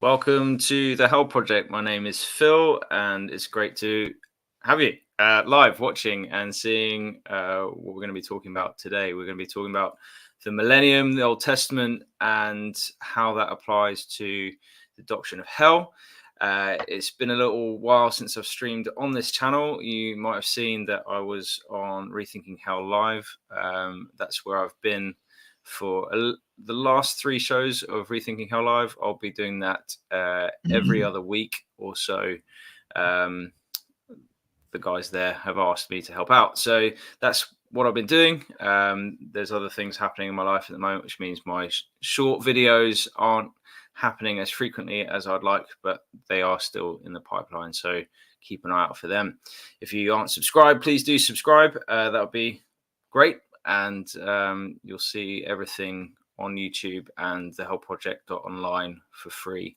Welcome to the Hell Project. My name is Phil, and it's great to have you live watching and seeing what we're going to be talking about today. We're going to be talking about the Millennium, the Old Testament, and how that applies to the doctrine of hell. It's been a little while since I've streamed on this channel. You might have seen that I was on Rethinking Hell Live. That's where I've been for the last 3 shows of Rethinking Hell Live. I'll be doing that every other week or so. The guys there have asked me to help out, so that's what I've been doing. There's other things happening in my life at the moment, which means my short videos aren't happening as frequently as I'd like, but they are still in the pipeline, so keep an eye out for them. If you aren't subscribed, please do subscribe. That would be great, and you'll see everything on YouTube and the Hell Project online for free,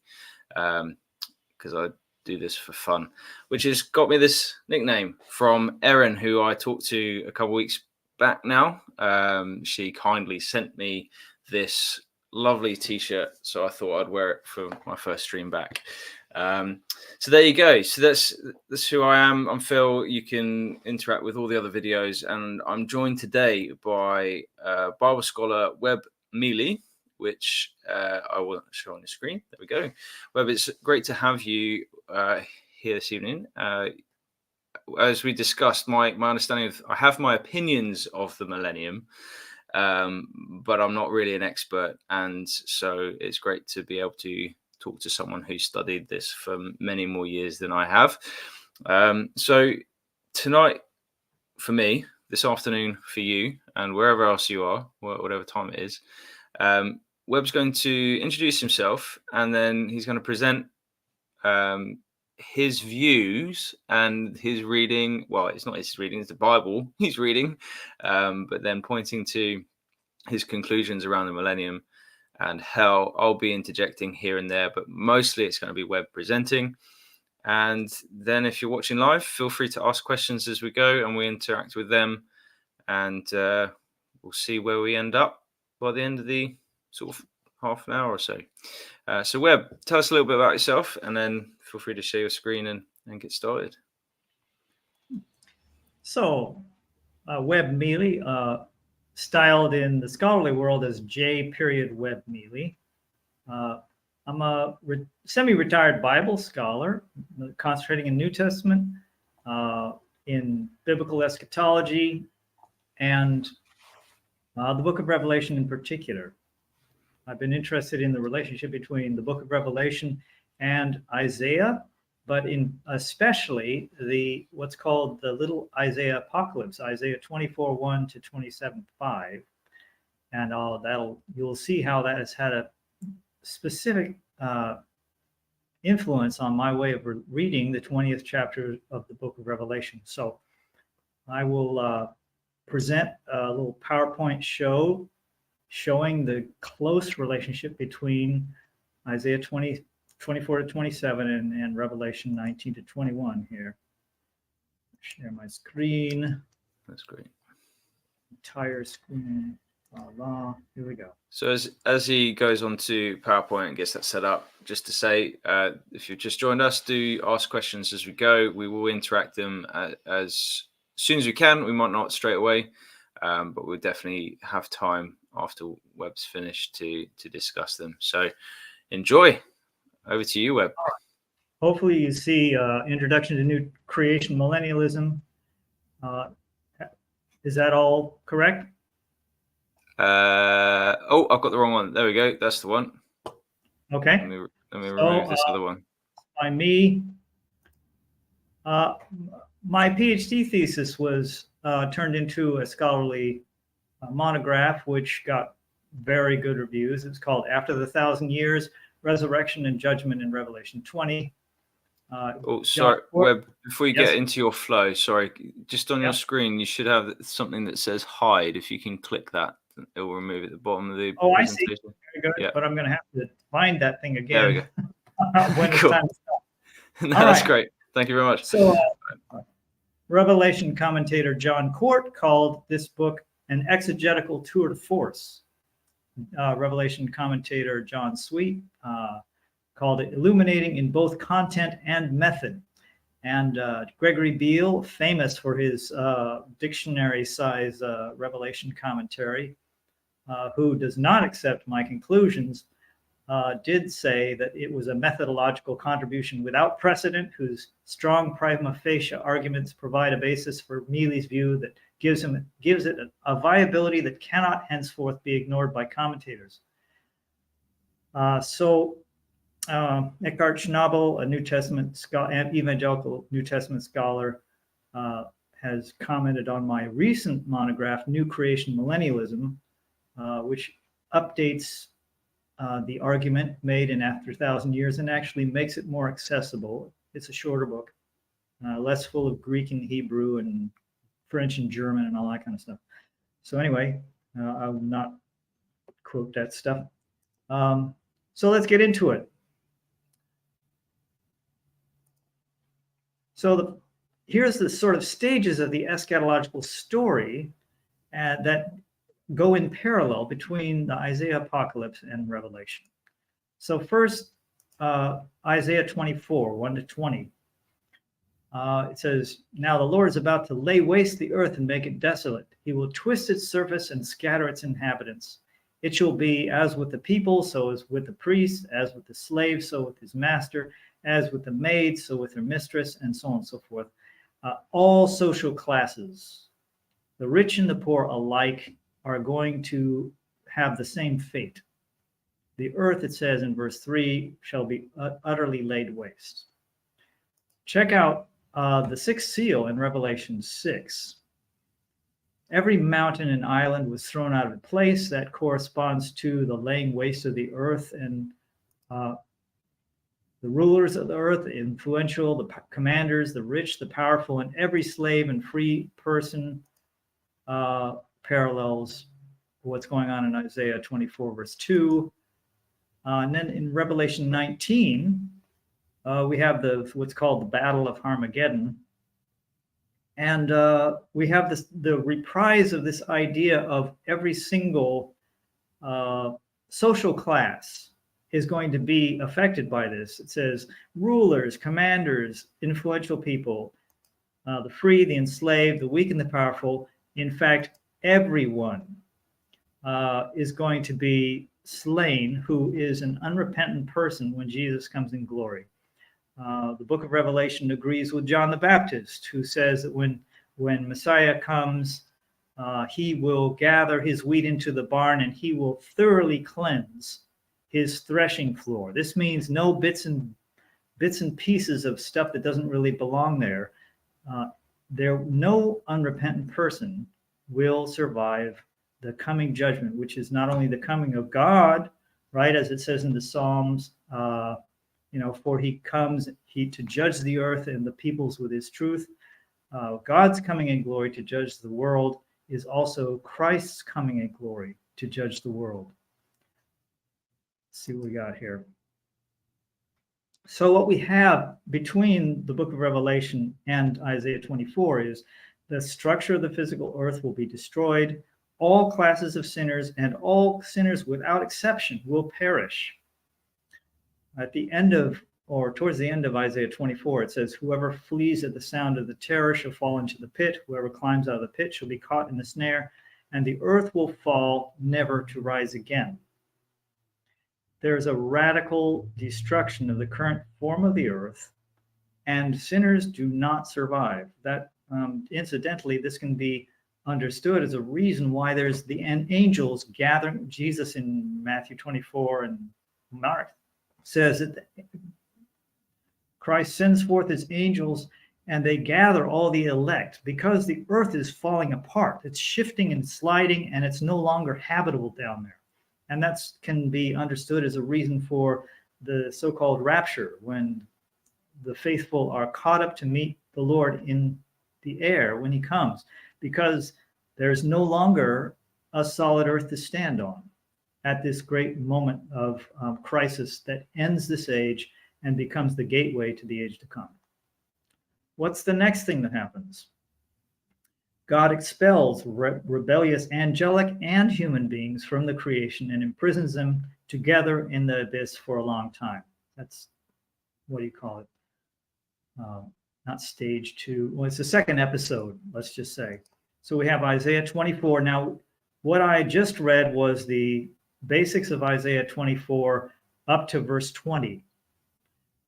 because I do this for fun, which has got me this nickname from Erin, who I talked to a couple of weeks back now. She kindly sent me this lovely t-shirt, so I thought I'd wear it for my first stream back. So there you go. So that's who I am. I'm Phil. You can interact with all the other videos, and I'm joined today by Bible scholar Webb Mealy, which I will show on the screen. There we go. Webb, it's great to have you here this evening. As we discussed, my understanding of, I have my opinions of the Millennium, but I'm not really an expert, and so it's great to be able to talk to someone who studied this for many more years than I have. So tonight for me, this afternoon for you, and wherever else you are, whatever time it is, Webb's going to introduce himself, and then he's going to present his views and his reading. Well, it's not his reading, it's the Bible he's reading, but then pointing to his conclusions around the Millennium and hell. I'll be interjecting here and there, but mostly it's going to be Webb presenting. And then if you're watching live, feel free to ask questions as we go, and we interact with them, and we'll see where we end up by the end of the sort of half an hour or so. So Webb, tell us a little bit about yourself, and then feel free to share your screen and get started. So Webb Mealy, styled in the scholarly world as J. Webb Mealy. I'm a semi-retired Bible scholar, concentrating in New Testament, in biblical eschatology, and the book of Revelation in particular. I've been interested in the relationship between the book of Revelation and Isaiah, but in especially what's called the little Isaiah apocalypse, Isaiah 24:1 to 27:5, and you'll see how that has had a specific influence on my way of reading the 20th chapter of the book of Revelation. So I will present a little PowerPoint showing the close relationship between Isaiah 24 to 27 and Revelation 19 to 21 here. Share my screen. That's great. Entire screen. Here we go. So as he goes on to PowerPoint and gets that set up, just to say, if you've just joined us, do ask questions as we go. We will interact them as soon as we can. We might not straight away, but we'll definitely have time after Webb's finished to discuss them. So enjoy. Over to you, Webb. Hopefully you see Introduction to New Creation Millennialism. Is that all correct? Oh, I've got the wrong one. There we go. That's the one. Okay. Let me remove this other one. By me, my PhD thesis was turned into a scholarly monograph, which got very good reviews. It's called After the 1,000 Years, Resurrection and Judgment in Revelation 20. Sorry, Webb, before you Yes? get into your flow, sorry, just on your screen, you should have something that says hide. If you can click that, it will remove it at the bottom of the presentation. I see. Very good. Yeah. But I'm going to have to find that thing again. There we go. when it's time to stop. No, that's great. Thank you very much. So, Revelation commentator John Court called this book an exegetical tour de force. Revelation commentator John Sweet called it Illuminating in Both Content and Method. And Gregory Beale, famous for his dictionary-size Revelation commentary, who does not accept my conclusions, did say that it was a methodological contribution without precedent, whose strong prima facie arguments provide a basis for Mealy's view that gives it a viability that cannot henceforth be ignored by commentators. Eckhart Schnabel, a New Testament scholar and evangelical New Testament scholar, has commented on my recent monograph, New Creation Millennialism, which updates the argument made in After 1,000 Years and actually makes it more accessible. It's a shorter book, less full of Greek and Hebrew and French and German and all that kind of stuff. So anyway, I will not quote that stuff. So let's get into it. So here's the sort of stages of the eschatological story that go in parallel between the Isaiah apocalypse and Revelation. So first, Isaiah 24, 1 to 20. It says, "Now the Lord is about to lay waste the earth and make it desolate. He will twist its surface and scatter its inhabitants. It shall be as with the people, so as with the priest, as with the slave, so with his master, as with the maid, so with her mistress," and so on and so forth. All social classes, the rich and the poor alike, are going to have the same fate. The earth, it says in verse 3, shall be utterly laid waste. Check out the sixth seal in Revelation 6. Every mountain and island was thrown out of place. That corresponds to the laying waste of the earth, and the rulers of the earth, the influential, the commanders, the rich, the powerful, and every slave and free person parallels what's going on in Isaiah 24, verse 2. And then in Revelation 19, we have what's called the Battle of Armageddon. And we have the reprise of this idea of every single social class is going to be affected by this. It says rulers, commanders, influential people, the free, the enslaved, the weak, and the powerful. In fact, everyone is going to be slain who is an unrepentant person when Jesus comes in glory. The book of Revelation agrees with John the Baptist, who says that when Messiah comes, he will gather his wheat into the barn and he will thoroughly cleanse his threshing floor. This means no bits and pieces of stuff that doesn't really belong there. No unrepentant person will survive the coming judgment, which is not only the coming of God, right, as it says in the Psalms, for he comes to judge the earth and the peoples with his truth. God's coming in glory to judge the world is also Christ's coming in glory to judge the world. Let's see what we got here. So what we have between the book of Revelation and Isaiah 24 is the structure of the physical earth will be destroyed. All classes of sinners and all sinners without exception will perish. At the end of, or towards the end of Isaiah 24, it says, "Whoever flees at the sound of the terror shall fall into the pit. Whoever climbs out of the pit shall be caught in the snare, and the earth will fall, never to rise again." There is a radical destruction of the current form of the earth, and sinners do not survive. That, incidentally, this can be understood as a reason why there's the angels gathering. Jesus in Matthew 24 and Mark says that Christ sends forth his angels and they gather all the elect because the earth is falling apart. It's shifting and sliding, and it's no longer habitable down there. And that can be understood as a reason for the so-called rapture, when the faithful are caught up to meet the Lord in the air when he comes, because there's no longer a solid earth to stand on at this great moment of crisis that ends this age and becomes the gateway to the age to come. What's the next thing that happens? God expels rebellious angelic and human beings from the creation and imprisons them together in the abyss for a long time. That's, what do you call it? Not stage 2. Well, it's the second episode, let's just say. So we have Isaiah 24. Now, what I just read was the basics of Isaiah 24 up to verse 20,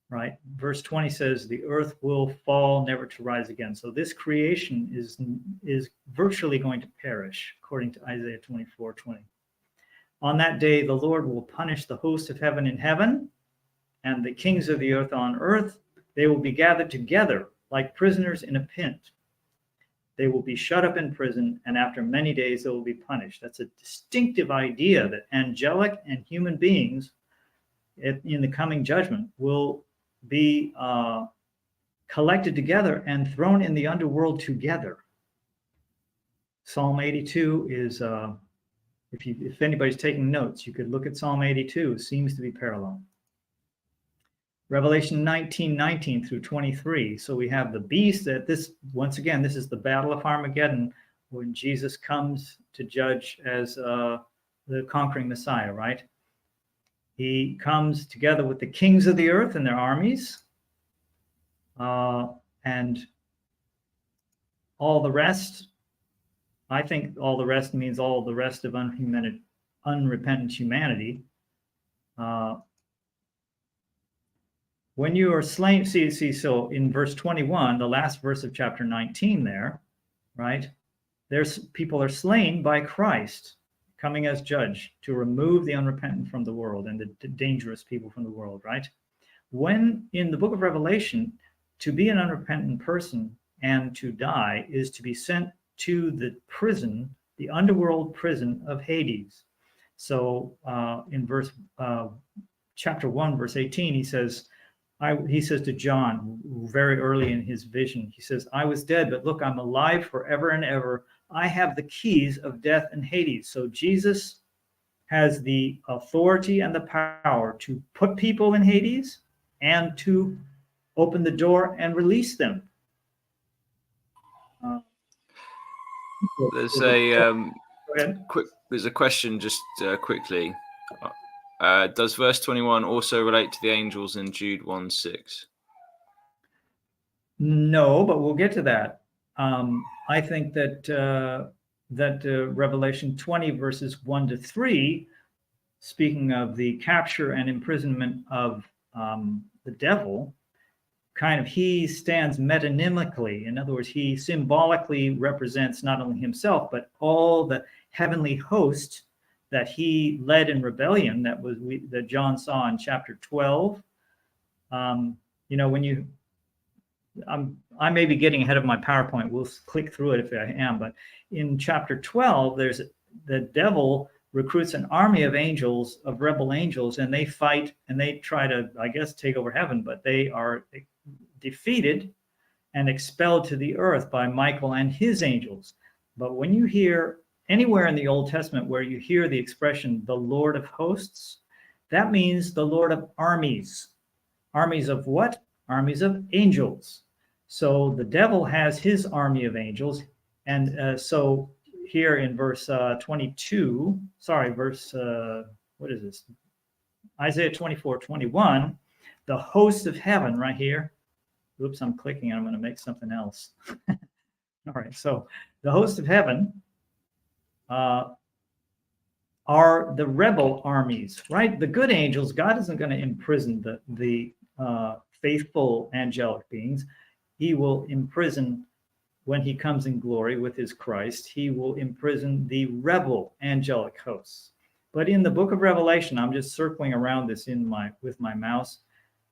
right? Verse 20 says, the earth will fall, never to rise again. So this creation is virtually going to perish, according to Isaiah 24:20. On that day, the Lord will punish the host of heaven in heaven and the kings of the earth on earth. They will be gathered together like prisoners in a pit. They will be shut up in prison, and after many days they will be punished. That's a distinctive idea that angelic and human beings in the coming judgment will be collected together and thrown in the underworld together. Psalm 82 is, if anybody's taking notes, you could look at Psalm 82. It seems to be parallel. Revelation 19:19 through 23. So we have the beast that once again, this is the battle of Armageddon when Jesus comes to judge as the conquering Messiah, right? He comes together with the kings of the earth and their armies, and all the rest. I think all the rest means all the rest of unrepentant humanity. When you are slain, see, so in verse 21, the last verse of chapter 19 there, right? There's people are slain by Christ coming as judge to remove the unrepentant from the world and the dangerous people from the world, right? When in the book of Revelation, to be an unrepentant person and to die is to be sent to the prison, the underworld prison of Hades. So in chapter 1, verse 18, he says to John very early in his vision, he says, I was dead, but look, I'm alive forever and ever. I have the keys of death and Hades. So Jesus has the authority and the power to put people in Hades and to open the door and release them. There's a question just quickly. Does verse 21 also relate to the angels in Jude 1:6? No, but we'll get to that. I think that Revelation 20 verses 1 to 3, speaking of the capture and imprisonment of the devil, he stands metonymically. In other words, he symbolically represents not only himself, but all the heavenly host that he led in rebellion that John saw in chapter 12. I may be getting ahead of my PowerPoint. We'll click through it if I am. But in chapter 12, there's the devil recruits an army of angels, of rebel angels, and they fight and they try to, I guess, take over heaven, but they are defeated and expelled to the earth by Michael and his angels. But when you hear anywhere in the Old Testament where you hear the expression, the Lord of hosts, that means the Lord of armies. Armies of what? Armies of angels. So the devil has his army of angels. And so here in verse 22, what is this? Isaiah 24:21, the host of heaven right here. Oops, I'm clicking and I'm going to make something else. All right, so the host of heaven are the rebel armies, right? The good angels, God isn't going to imprison the faithful angelic beings. He will imprison, when he comes in glory with his Christ, he will imprison the rebel angelic hosts. But in the book of Revelation, I'm just circling around this with my mouse.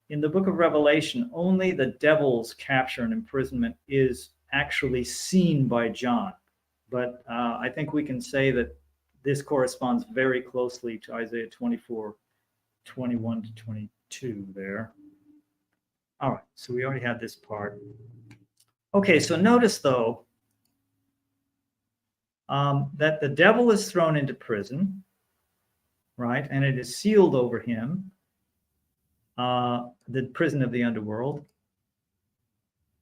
In the book of Revelation, only the devil's capture and imprisonment is actually seen by John. But I think we can say that this corresponds very closely to Isaiah 24:21 to 22 there. All right, so we already had this part. Okay, so notice, though, that the devil is thrown into prison, right? And it is sealed over him, the prison of the underworld.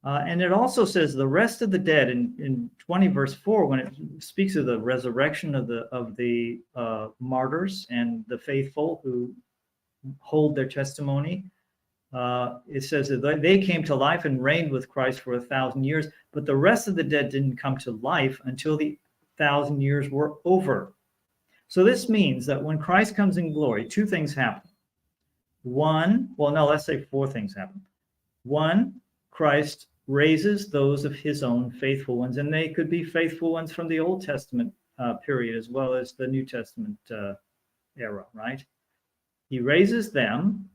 And it also says the rest of the dead in 20 verse 4, when it speaks of the resurrection of the martyrs and the faithful who hold their testimony it says that they came to life and reigned with Christ for 1,000 years, but the rest of the dead didn't come to life until the 1,000 years were over. So this means that when Christ comes in glory, two things happen. One, well, no, let's say four things happen. One, Christ raises those of his own faithful ones, and they could be faithful ones from the Old Testament period as well as the New Testament era, right? He raises them.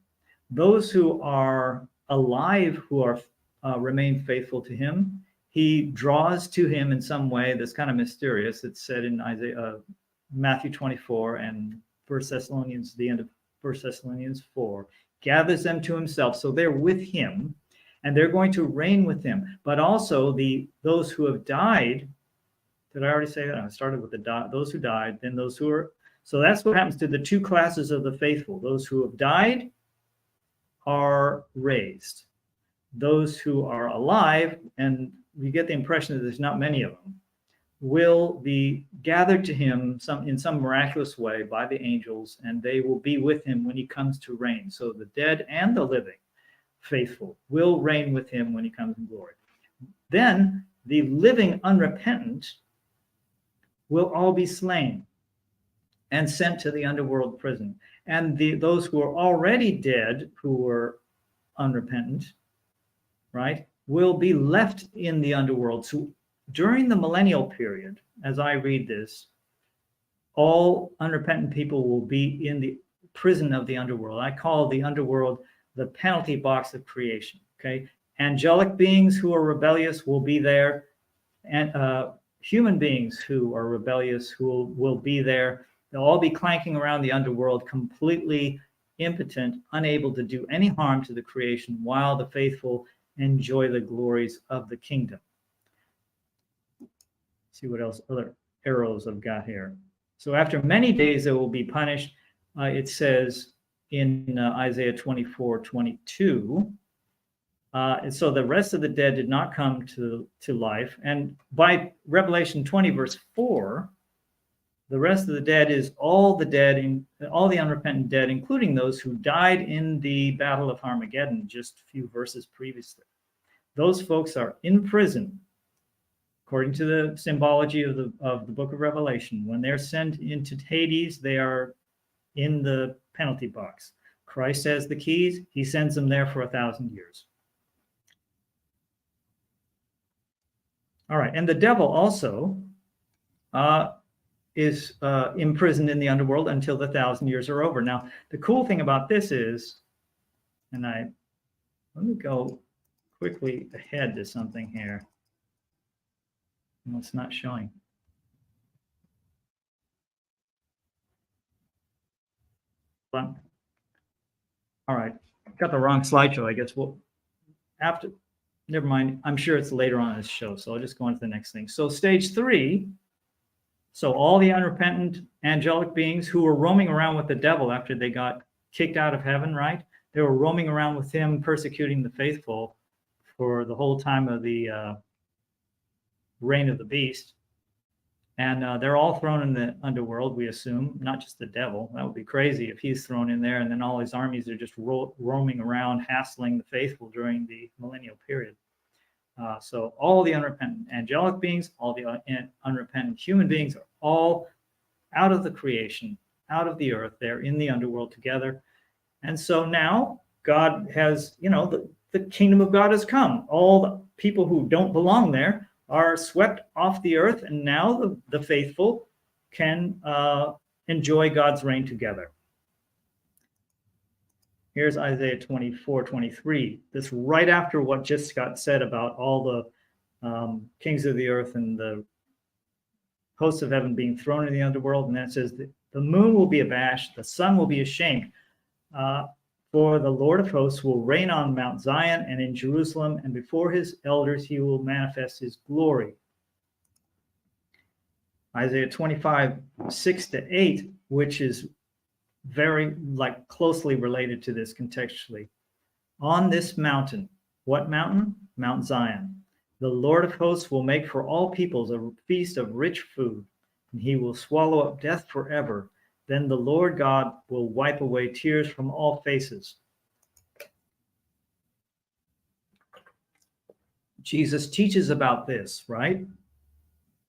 Those who are alive, who are remain faithful to him, he draws to him in some way that's kind of mysterious. It's said in Matthew 24 and 1 Thessalonians, the end of 1 Thessalonians 4, gathers them to himself. So they're with him, and they're going to reign with him. But also those who have died. Did I already say that? I started with those who died, then those who are. So that's what happens to the two classes of the faithful. Those who have died are raised. Those who are alive, and you get the impression that there's not many of them, will be gathered to him in some miraculous way by the angels, and they will be with him when he comes to reign. So the dead and the living faithful will reign with him when he comes in glory. Then the living unrepentant will all be slain and sent to the underworld prison. And those who are already dead, who were unrepentant, right, will be left in the underworld. So during the millennial period, as I read this, all unrepentant people will be in the prison of the underworld. I call the underworld the penalty box of creation. Okay, angelic beings who are rebellious will be there, and human beings who are rebellious who will be there. They'll all be clanking around the underworld, completely impotent, unable to do any harm to the creation, while the faithful enjoy the glories of the kingdom. See what else, other arrows I've got here. So after many days they will be punished. It says in Isaiah 24:22. And so the rest of the dead did not come to life. And by Revelation 20, verse 4, the rest of the dead is all the dead, all the unrepentant dead, including those who died in the Battle of Armageddon just a few verses previously. Those folks are in prison, according to the symbology of the book of Revelation. When they're sent into Hades, they are in the penalty box. Christ has the keys. He sends them there for 1,000 years. All right, and the devil also is imprisoned in the underworld until the 1,000 years are over. Now, the cool thing about this is, and let me go quickly ahead to something here. No, it's not showing. All right, got the wrong slideshow. I guess we'll after. Never mind. I'm sure it's later on in this show, so I'll just go on to the next thing. So stage 3. So all the unrepentant angelic beings who were roaming around with the devil after they got kicked out of heaven, right? They were roaming around with him, persecuting the faithful for the whole time of the reign of the beast. And they're all thrown in the underworld, we assume, not just the devil. That would be crazy if he's thrown in there and then all his armies are just roaming around, hassling the faithful during the millennial period. So all the unrepentant angelic beings, all the unrepentant human beings are all out of the creation, out of the earth. They're in the underworld together. And so now God has, the kingdom of God has come. All the people who don't belong there are swept off the earth, and now the faithful can enjoy God's reign together. Here's Isaiah 24:23. This right after what just got said about all the kings of the earth and the hosts of heaven being thrown in the underworld. And then it says, the moon will be abashed, the sun will be ashamed. For the Lord of hosts will reign on Mount Zion and in Jerusalem, and before his elders he will manifest his glory. Isaiah 25:6-8, which is very closely related to this contextually. On this mountain, what mountain? Mount Zion. The Lord of hosts will make for all peoples a feast of rich food, and he will swallow up death forever. Then the Lord God will wipe away tears from all faces. Jesus teaches about this, right?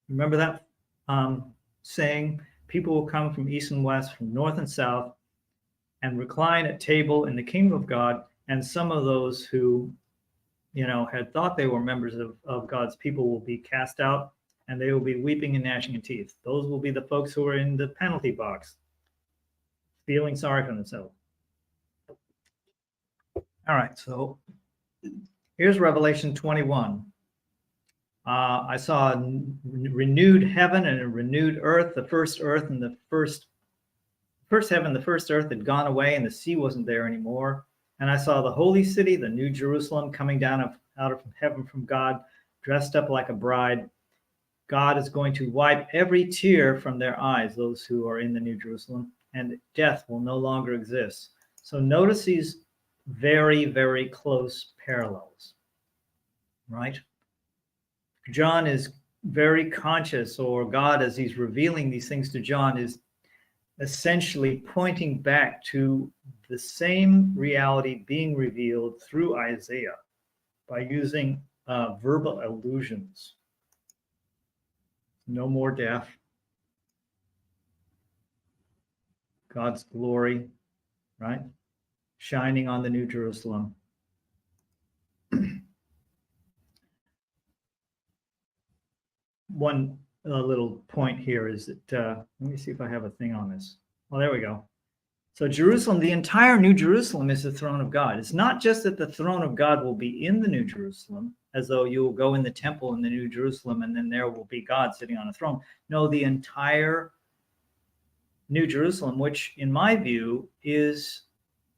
Remember that saying, people will come from east and west, from north and south, and recline at table in the kingdom of God. And some of those who, had thought they were members of God's people will be cast out, and they will be weeping and gnashing of teeth. Those will be the folks who are in the penalty box, feeling sorry for themselves. All right, so here's Revelation 21. I saw a renewed heaven and a renewed earth. The first earth and the first heaven, the first earth had gone away, and the sea wasn't there anymore. And I saw the holy city, the new Jerusalem, coming down out of heaven from God, dressed up like a bride. God is going to wipe every tear from their eyes, those who are in the new Jerusalem, and death will no longer exist. So notice these very, very close parallels, right? John is very conscious, or God, as he's revealing these things to John, is essentially pointing back to the same reality being revealed through Isaiah by using verbal allusions. No more death. God's glory, right? Shining on the New Jerusalem. One little point here is that, let me see if I have a thing on this. Oh, there we go. So Jerusalem, the entire New Jerusalem is the throne of God. It's not just that the throne of God will be in the New Jerusalem, as though you will go in the temple in the New Jerusalem and then there will be God sitting on a throne. No, the entire New Jerusalem, which in my view is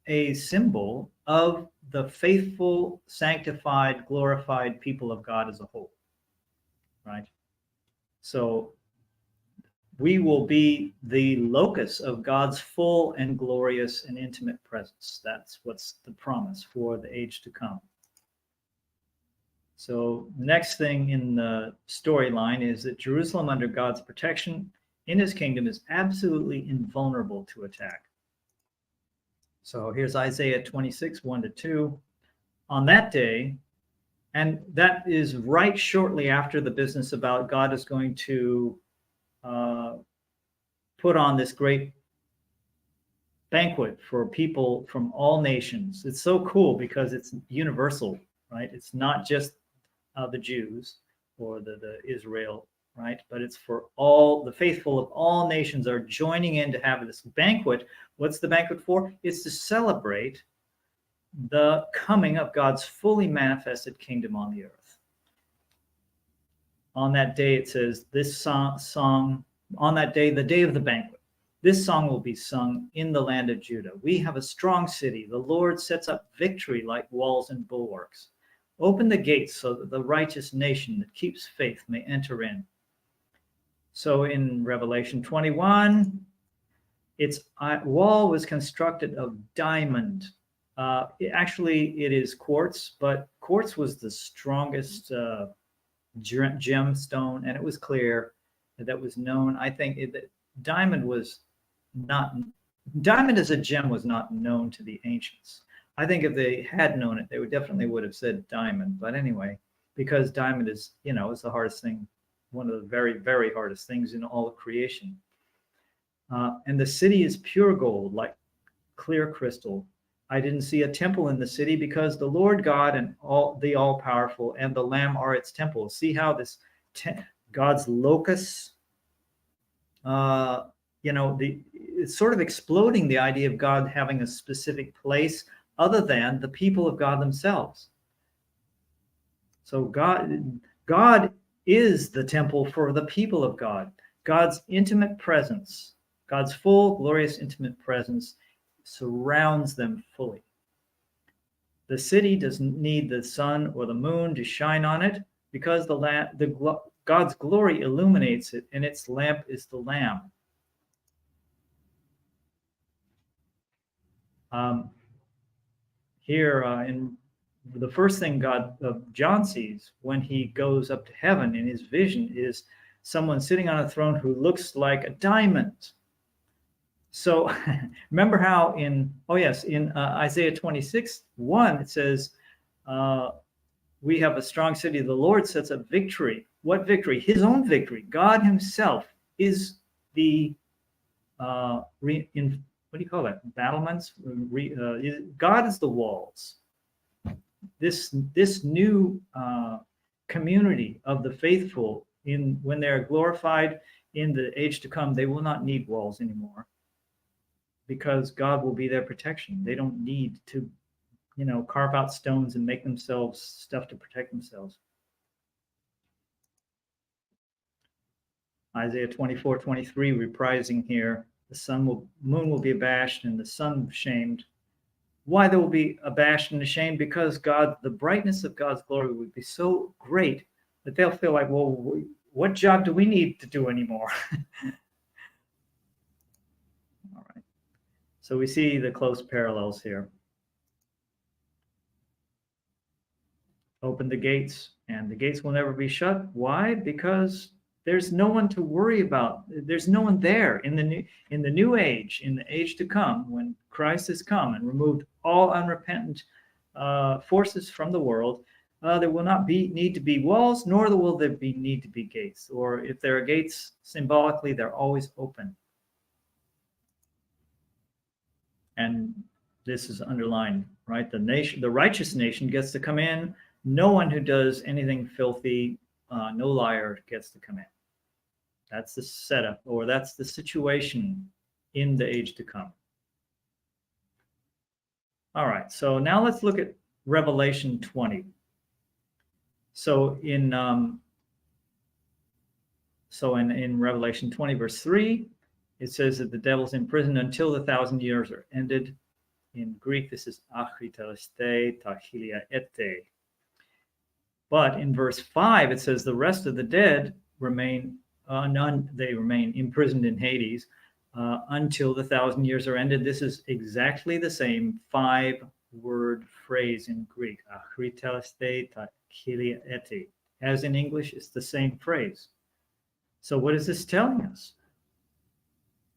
a symbol of the faithful, sanctified, glorified people of God as a whole, right? So we will be the locus of God's full and glorious and intimate presence. That's what's the promise for the age to come. So next thing in the storyline is that Jerusalem, under God's protection in his kingdom, is absolutely invulnerable to attack. So here's Isaiah 26, 1-2. On that day, and that is right shortly after the business about God is going to put on this great banquet for people from all nations. It's so cool because it's universal, right? It's not just the Jews or the Israel, right? But it's for all the faithful of all nations are joining in to have this banquet. What's the banquet for? It's to celebrate the coming of God's fully manifested kingdom on the earth. On that day, it says, this song, on that day, the day of the banquet, this song will be sung in the land of Judah. We have a strong city. The Lord sets up victory like walls and bulwarks. Open the gates so that the righteous nation that keeps faith may enter in. So in Revelation 21, its wall was constructed of diamond. It is quartz, but quartz was the strongest gemstone, and it was clear. That was known. I think diamond as a gem was not known to the ancients. I think if they had known it, they would have said diamond. But anyway, because diamond is, is the hardest thing, one of the very, very hardest things in all of creation. And the city is pure gold, like clear crystal. I didn't see a temple in the city because the Lord God and the all-powerful and the Lamb are its temple. See how this God's locus, it's sort of exploding the idea of God having a specific place other than the people of God themselves. So God is the temple for the people of God. God's intimate presence, God's full, glorious, intimate presence surrounds them fully. The city doesn't need the sun or the moon to shine on it because God's glory illuminates it, and its lamp is the Lamb. Here in the first thing John sees when he goes up to heaven in his vision is someone sitting on a throne who looks like a diamond. So remember how in Isaiah 26, 1, it says, we have a strong city. The Lord sets up victory. What victory? His own victory. God himself is the what do you call that? Battlements. God is the walls. This new community of the faithful, when they're glorified in the age to come, they will not need walls anymore, because God will be their protection. They don't need to, carve out stones and make themselves stuff to protect themselves. Isaiah 24:23, reprising here, the moon will be abashed and the sun shamed. Why they will be abashed and ashamed? Because the brightness of God's glory would be so great that they'll feel like, well, what job do we need to do anymore? All right. So we see the close parallels here. Open the gates, and the gates will never be shut. Why? Because there's no one to worry about. There's no one there in the new age, in the age to come, when Christ has come and removed all unrepentant forces from the world. There will not need to be walls, nor will there need to be gates. Or if there are gates, symbolically, they're always open. And this is underlined, right? The righteous nation gets to come in. No one who does anything filthy, no liar gets to come in. That's the setup, or that's the situation in the age to come. All right, so now let's look at Revelation 20. So in Revelation 20, verse 3, it says that the devil's in prison until the 1,000 years are ended. In Greek, this is utilised tachilia ete. But in verse 5, it says the rest of the dead remain imprisoned in Hades until the 1,000 years are ended. This is exactly the same 5-word phrase in Greek, achritelaste tachilia ete. As in English, it's the same phrase. So what is this telling us?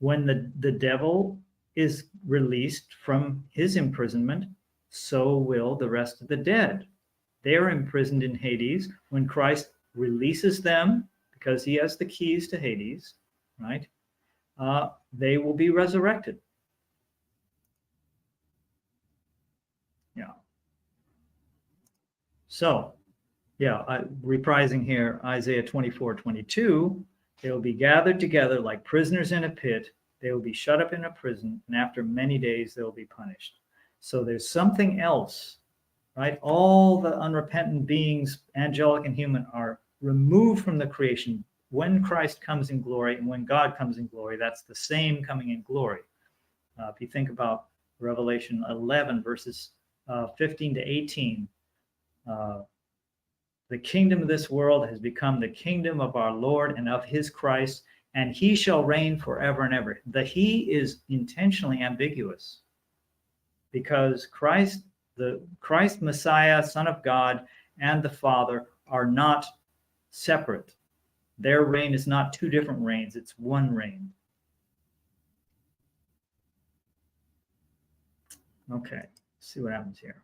When the devil is released from his imprisonment, so will the rest of the dead. They are imprisoned in Hades. When Christ releases them, because he has the keys to Hades, right? They will be resurrected. Yeah. So, reprising here, Isaiah 24:22, they will be gathered together like prisoners in a pit. They will be shut up in a prison, and after many days they will be punished. So there's something else, right? All the unrepentant beings, angelic and human, are removed from the creation when Christ comes in glory, and when God comes in glory, that's the same coming in glory. If you think about Revelation 11, verses 15 to 18, the kingdom of this world has become the kingdom of our Lord and of his Christ, and he shall reign forever and ever. The he is intentionally ambiguous, because Christ, the Christ Messiah, Son of God, and the Father are not separate. Their reign is not two different reigns, it's one reign. Okay, let's see what happens here.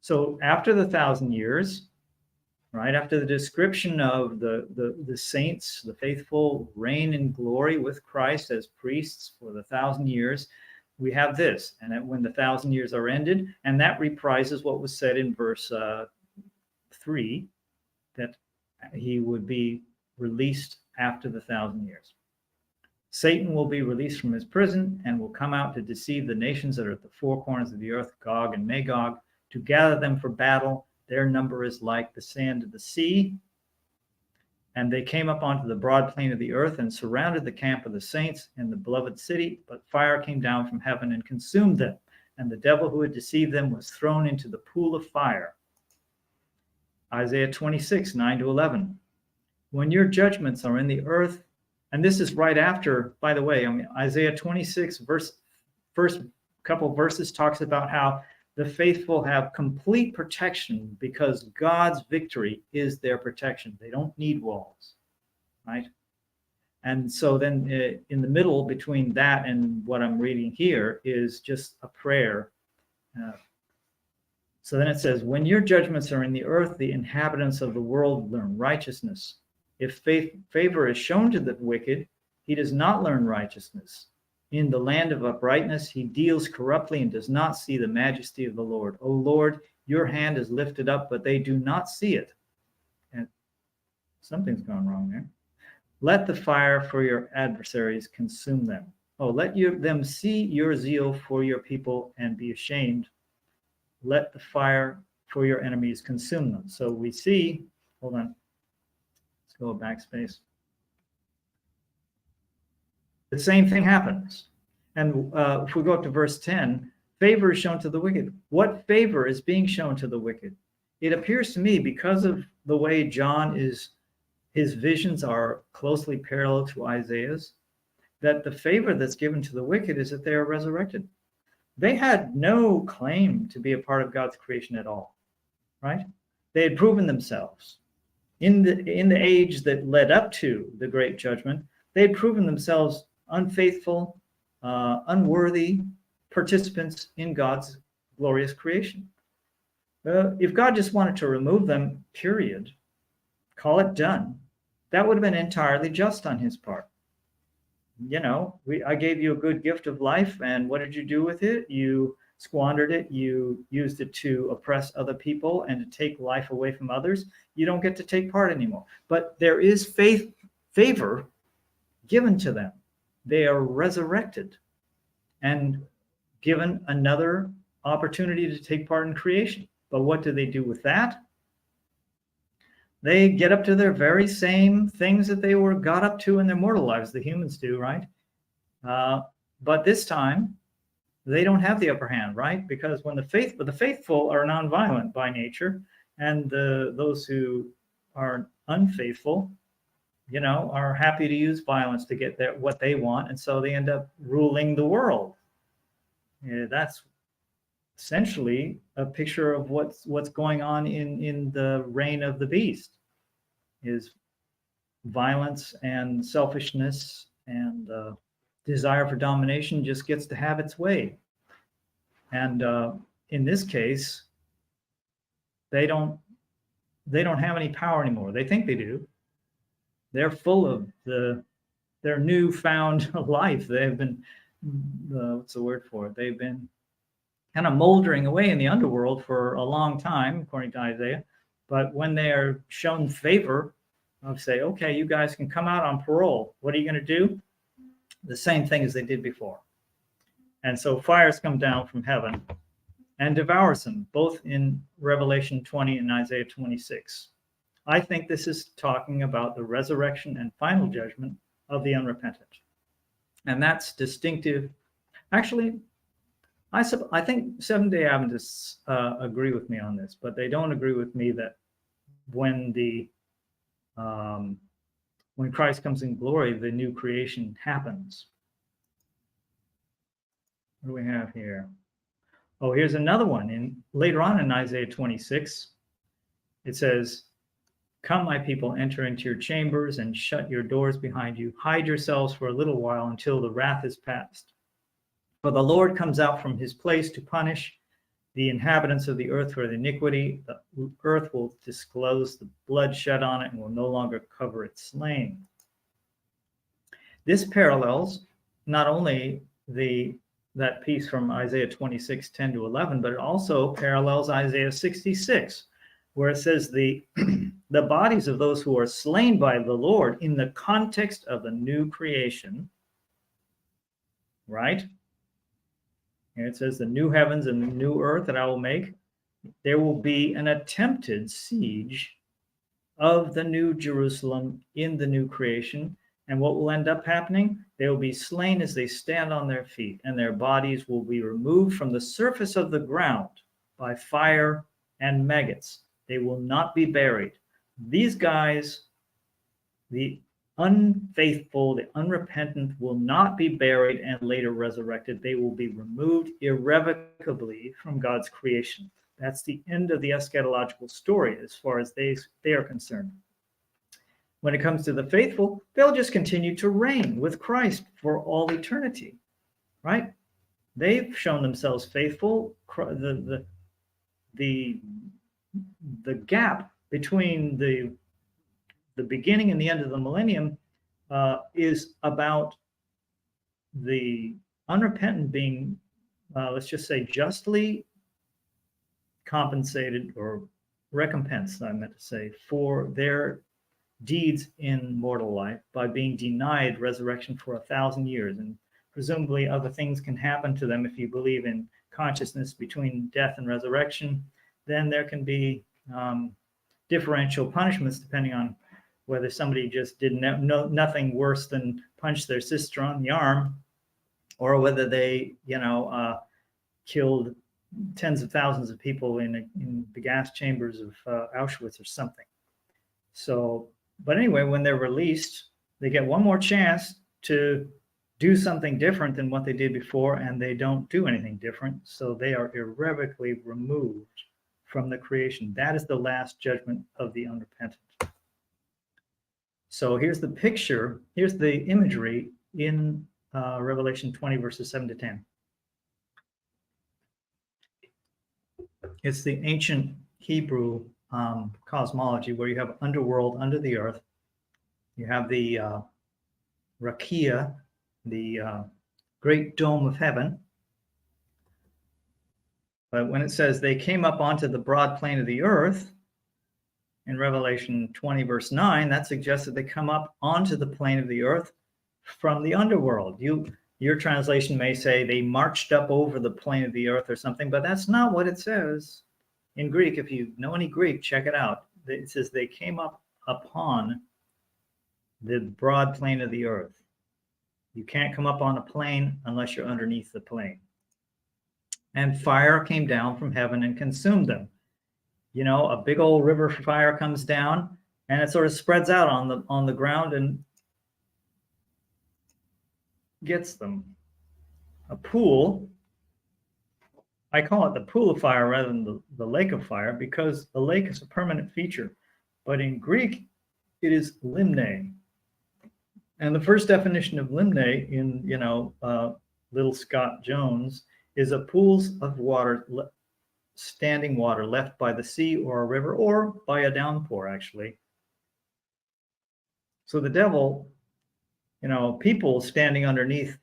So after the 1,000 years, right, after the description of the saints, the faithful, reign in glory with Christ as priests for the 1,000 years, we have this. And that when the 1,000 years are ended, and that reprises what was said in verse 3, that he would be released after the 1,000 years. Satan will be released from his prison and will come out to deceive the nations that are at the four corners of the earth, Gog and Magog, to gather them for battle. Their number is like the sand of the sea. And they came up onto the broad plain of the earth and surrounded the camp of the saints and the beloved city, but fire came down from heaven and consumed them. And the devil who had deceived them was thrown into the pool of fire. Isaiah 26, 9 to 11. When your judgments are in the earth, and this is right after, by the way, Isaiah 26, first couple of verses talks about how the faithful have complete protection because God's victory is their protection. They don't need walls, right? And so then in the middle between that and what I'm reading here is just a prayer So then it says, when your judgments are in the earth, the inhabitants of the world learn righteousness. If favor is shown to the wicked, he does not learn righteousness. In the land of uprightness, he deals corruptly and does not see the majesty of the Lord. O Lord, your hand is lifted up, but they do not see it. And something's gone wrong there. Let the fire for your adversaries consume them. Oh, let them see your zeal for your people and be ashamed. Let the fire for your enemies consume them. So we see, hold on, let's go backspace. The same thing happens. And if we go up to verse 10, favor is shown to the wicked. What favor is being shown to the wicked? It appears to me, because of the way John is, his visions are closely parallel to Isaiah's, that the favor that's given to the wicked is that they are resurrected. They had no claim to be a part of God's creation at all, right? They had proven themselves. In the age that led up to the great judgment, they had proven themselves unfaithful, unworthy participants in God's glorious creation. If God just wanted to remove them, period, call it done, that would have been entirely just on his part. You know, I gave you a good gift of life, and what did you do with it? You squandered it. You used it to oppress other people and to take life away from others. You don't get to take part anymore. But there is favor given to them. They are resurrected and given another opportunity to take part in creation. But what do they do with that? They get up to their very same things that they got up to in their mortal lives. The humans do, right? But this time, they don't have the upper hand, right? Because when the faithful are nonviolent by nature, and those who are unfaithful, you know, are happy to use violence to get what they want, and so they end up ruling the world. Yeah, that's essentially a picture of what's going on in the reign of the beast, is violence and selfishness and desire for domination just gets to have its way. And in this case, they don't have any power anymore. They think they do. They're full of their newfound life. They've been what's the word for it? They've been kind of moldering away in the underworld for a long time, according to Isaiah. But when they are shown favor of, say, okay, you guys can come out on parole, what are you going to do? The same thing as they did before. And so fires come down from heaven and devours them, both in Revelation 20 and Isaiah 26. I think this is talking about the resurrection and final judgment of the unrepentant. And that's distinctive. Actually, I think Seventh-day Adventists agree with me on this, but they don't agree with me that when Christ comes in glory, the new creation happens. What do we have here? Oh, here's another one. Later on in Isaiah 26, it says, "Come, my people, enter into your chambers and shut your doors behind you. Hide yourselves for a little while until the wrath is past. For the Lord comes out from his place to punish the inhabitants of the earth for the iniquity. The earth will disclose the blood shed on it and will no longer cover its slain." This parallels not only that piece from Isaiah 26, 10 to 11, but it also parallels Isaiah 66, where it says the bodies of those who are slain by the Lord in the context of the new creation, right? And it says the new heavens and the new earth that I will make, there will be an attempted siege of the new Jerusalem in the new creation. And what will end up happening? They will be slain as they stand on their feet, and their bodies will be removed from the surface of the ground by fire and maggots. They will not be buried. These guys, the unfaithful, the unrepentant, will not be buried and later resurrected. They will be removed irrevocably from God's creation. That's the end of the eschatological story as far as they are concerned. When it comes to the faithful, they'll just continue to reign with Christ for all eternity, right? They've shown themselves faithful. the gap between the beginning and the end of the millennium is about the unrepentant being, let's just say, justly compensated or recompensed, I meant to say, for their deeds in mortal life by being denied resurrection for 1,000 years. And presumably other things can happen to them if you believe in consciousness between death and resurrection. Then there can be differential punishments depending on whether somebody just did nothing worse than punch their sister on the arm, or whether they, killed tens of thousands of people in the gas chambers of Auschwitz or something. So, but anyway, when they're released, they get one more chance to do something different than what they did before, and they don't do anything different. So they are irrevocably removed from the creation. That is the last judgment of the unrepentant. So here's the picture, here's the imagery in Revelation 20, verses 7 to 10. It's the ancient Hebrew cosmology where you have underworld under the earth. You have the Rakia, the great dome of heaven. But when it says they came up onto the broad plain of the earth, in Revelation 20, verse 9, that suggests that they come up onto the plane of the earth from the underworld. Your translation may say they marched up over the plane of the earth or something, but that's not what it says in Greek. If you know any Greek, check it out. It says they came up upon the broad plane of the earth. You can't come up on a plane unless you're underneath the plane. And fire came down from heaven and consumed them. A big old river fire comes down and it sort of spreads out on the ground and gets them. A pool, I call it the pool of fire rather than the lake of fire, because the lake is a permanent feature. But in Greek, it is limne. And the first definition of limne in, Little Scott Jones is a pools of water, standing water left by the sea or a river or by a downpour, actually. So the devil, people standing underneath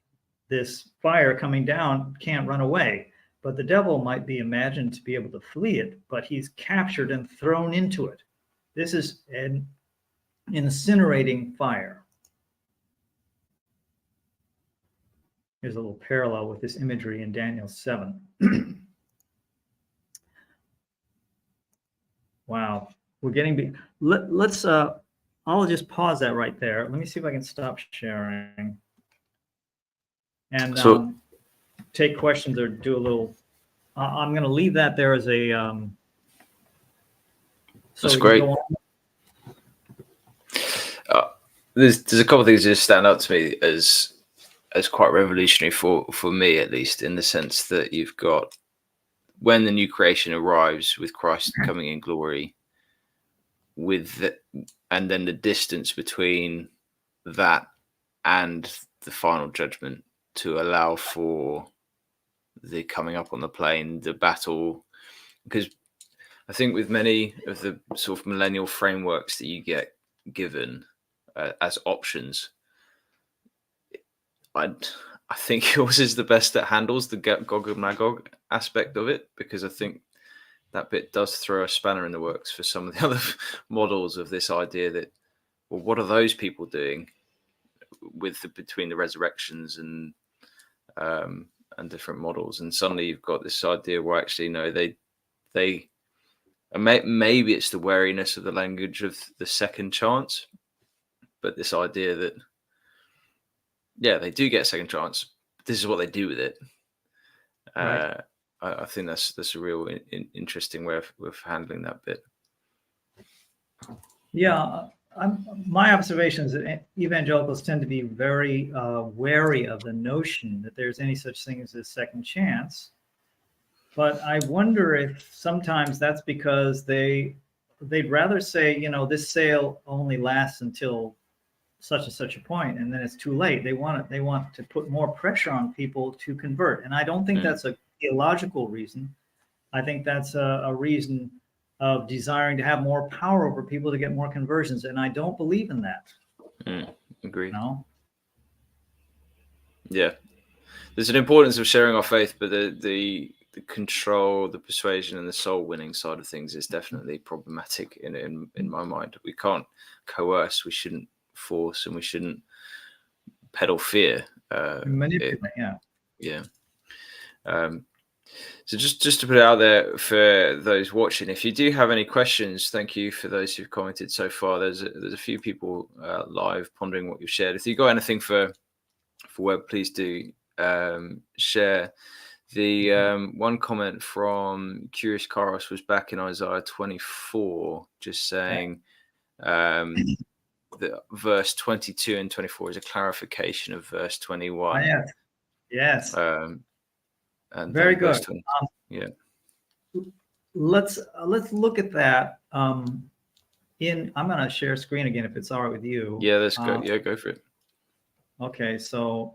this fire coming down can't run away, but the devil might be imagined to be able to flee it, but he's captured and thrown into it. This is an incinerating fire. Here's a little parallel with this imagery in Daniel 7. Wow, we're getting big. Let's I'll just pause that right there. Let me see if I can stop sharing and take questions or do a little. I'm going to leave that there as a. That's great. There's a couple of things that just stand out to me as quite revolutionary for me, at least, in the sense that you've got when the new creation arrives with Christ coming in glory, and then the distance between that and the final judgment to allow for the coming up on the plane, the battle. Because I think with many of the sort of millennial frameworks that you get given as options, I think yours is the best that handles the Gog and Magog aspect of it, because I think that bit does throw a spanner in the works for some of the other models of this idea that, well, what are those people doing between the resurrections and different models? And suddenly you've got this idea where actually no, they maybe it's the wariness of the language of the second chance, but this idea that they do get a second chance. This is what they do with it. Right. I think that's a real interesting way of handling that bit. Yeah, my observation is that evangelicals tend to be very wary of the notion that there's any such thing as a second chance. But I wonder if sometimes that's because they'd rather say, this sale only lasts until such and such a point, and then it's too late. They want to put more pressure on people to convert, and I don't think that's a theological reason. I think that's a reason of desiring to have more power over people to get more conversions. And I don't believe in that. Agree. No. Yeah. There's an importance of sharing our faith, but the control, the persuasion, and the soul winning side of things is definitely problematic in my mind. We can't coerce, we shouldn't force, and we shouldn't peddle fear. Manipulate, yeah. So just to put it out there for those watching, if you do have any questions, thank you for those who've commented so far. There's a few people live pondering what you've shared. If you've got anything for Webb, please do share. The one comment from Curious Karos was back in Isaiah 24, just saying that verse 22 and 24 is a clarification of verse 21. Yes. And very good. Yeah. Let's look at that. I'm going to share screen again if it's all right with you. Yeah, that's good. Yeah, go for it. Okay, so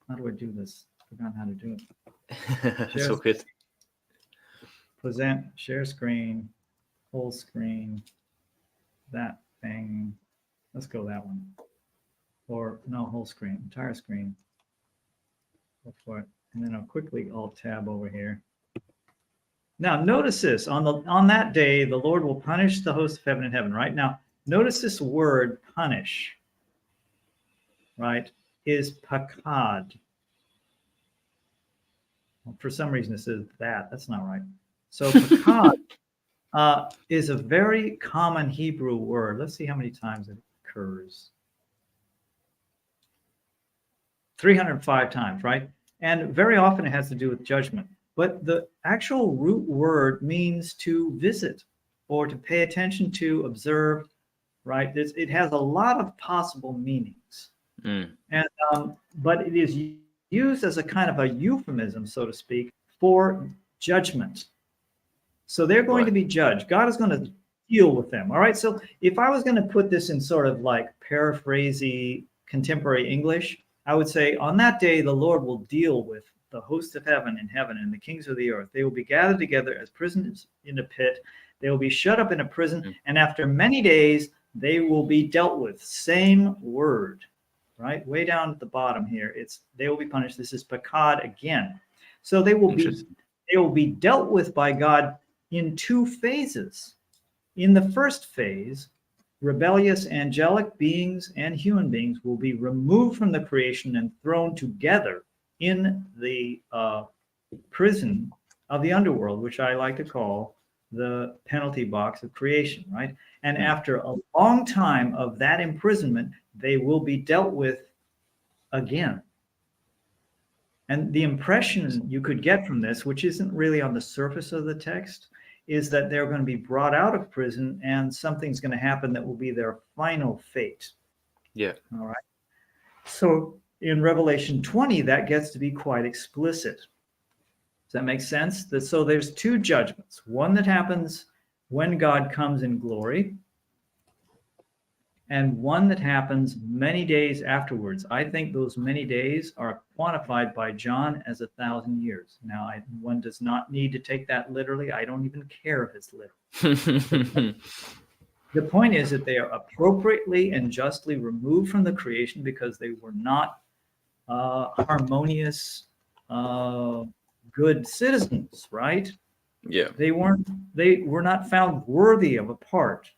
how do I do this? I forgot how to do it. It's all good. Present, share screen, full screen, that thing. Let's go that one. Or no, whole screen, entire screen. Go for it. And then I'll quickly alt tab over here. Now notice this, on that day, the Lord will punish the host of heaven and heaven. Right now, notice this word punish, right, is pakad. For some reason it says that's not right. So pakad is a very common Hebrew word. Let's see how many times it occurs. 305 times, right? And very often it has to do with judgment. But the actual root word means to visit or to pay attention to, observe, right? It has a lot of possible meanings. And but it is used as a kind of a euphemism, so to speak, for judgment. So they're going to be judged. God is going to deal with them. All right. So if I was going to put this in sort of like paraphrasey contemporary English, I would say on that day, the Lord will deal with the hosts of heaven and the kings of the earth. They will be gathered together as prisoners in a pit. They will be shut up in a prison. And after many days, they will be dealt with. Same word, right? Way down at the bottom here, they will be punished. This is pakad again. So they will be dealt with by God in two phases. In the first phase, rebellious angelic beings and human beings will be removed from the creation and thrown together in the prison of the underworld, which I like to call the penalty box of creation, right? And after a long time of that imprisonment, they will be dealt with again. And the impression you could get from this, which isn't really on the surface of the text, is that they're going to be brought out of prison and something's going to happen that will be their final fate. Yeah. All right. So in Revelation 20, that gets to be quite explicit. Does that make sense? So there's two judgments. One that happens when God comes in glory, and one that happens many days afterwards. I think those many days are quantified by John as 1,000 years. Now, one does not need to take that literally. I don't even care if it's literal. The point is that they are appropriately and justly removed from the creation because they were not harmonious, good citizens, right? Yeah. They were not found worthy of a part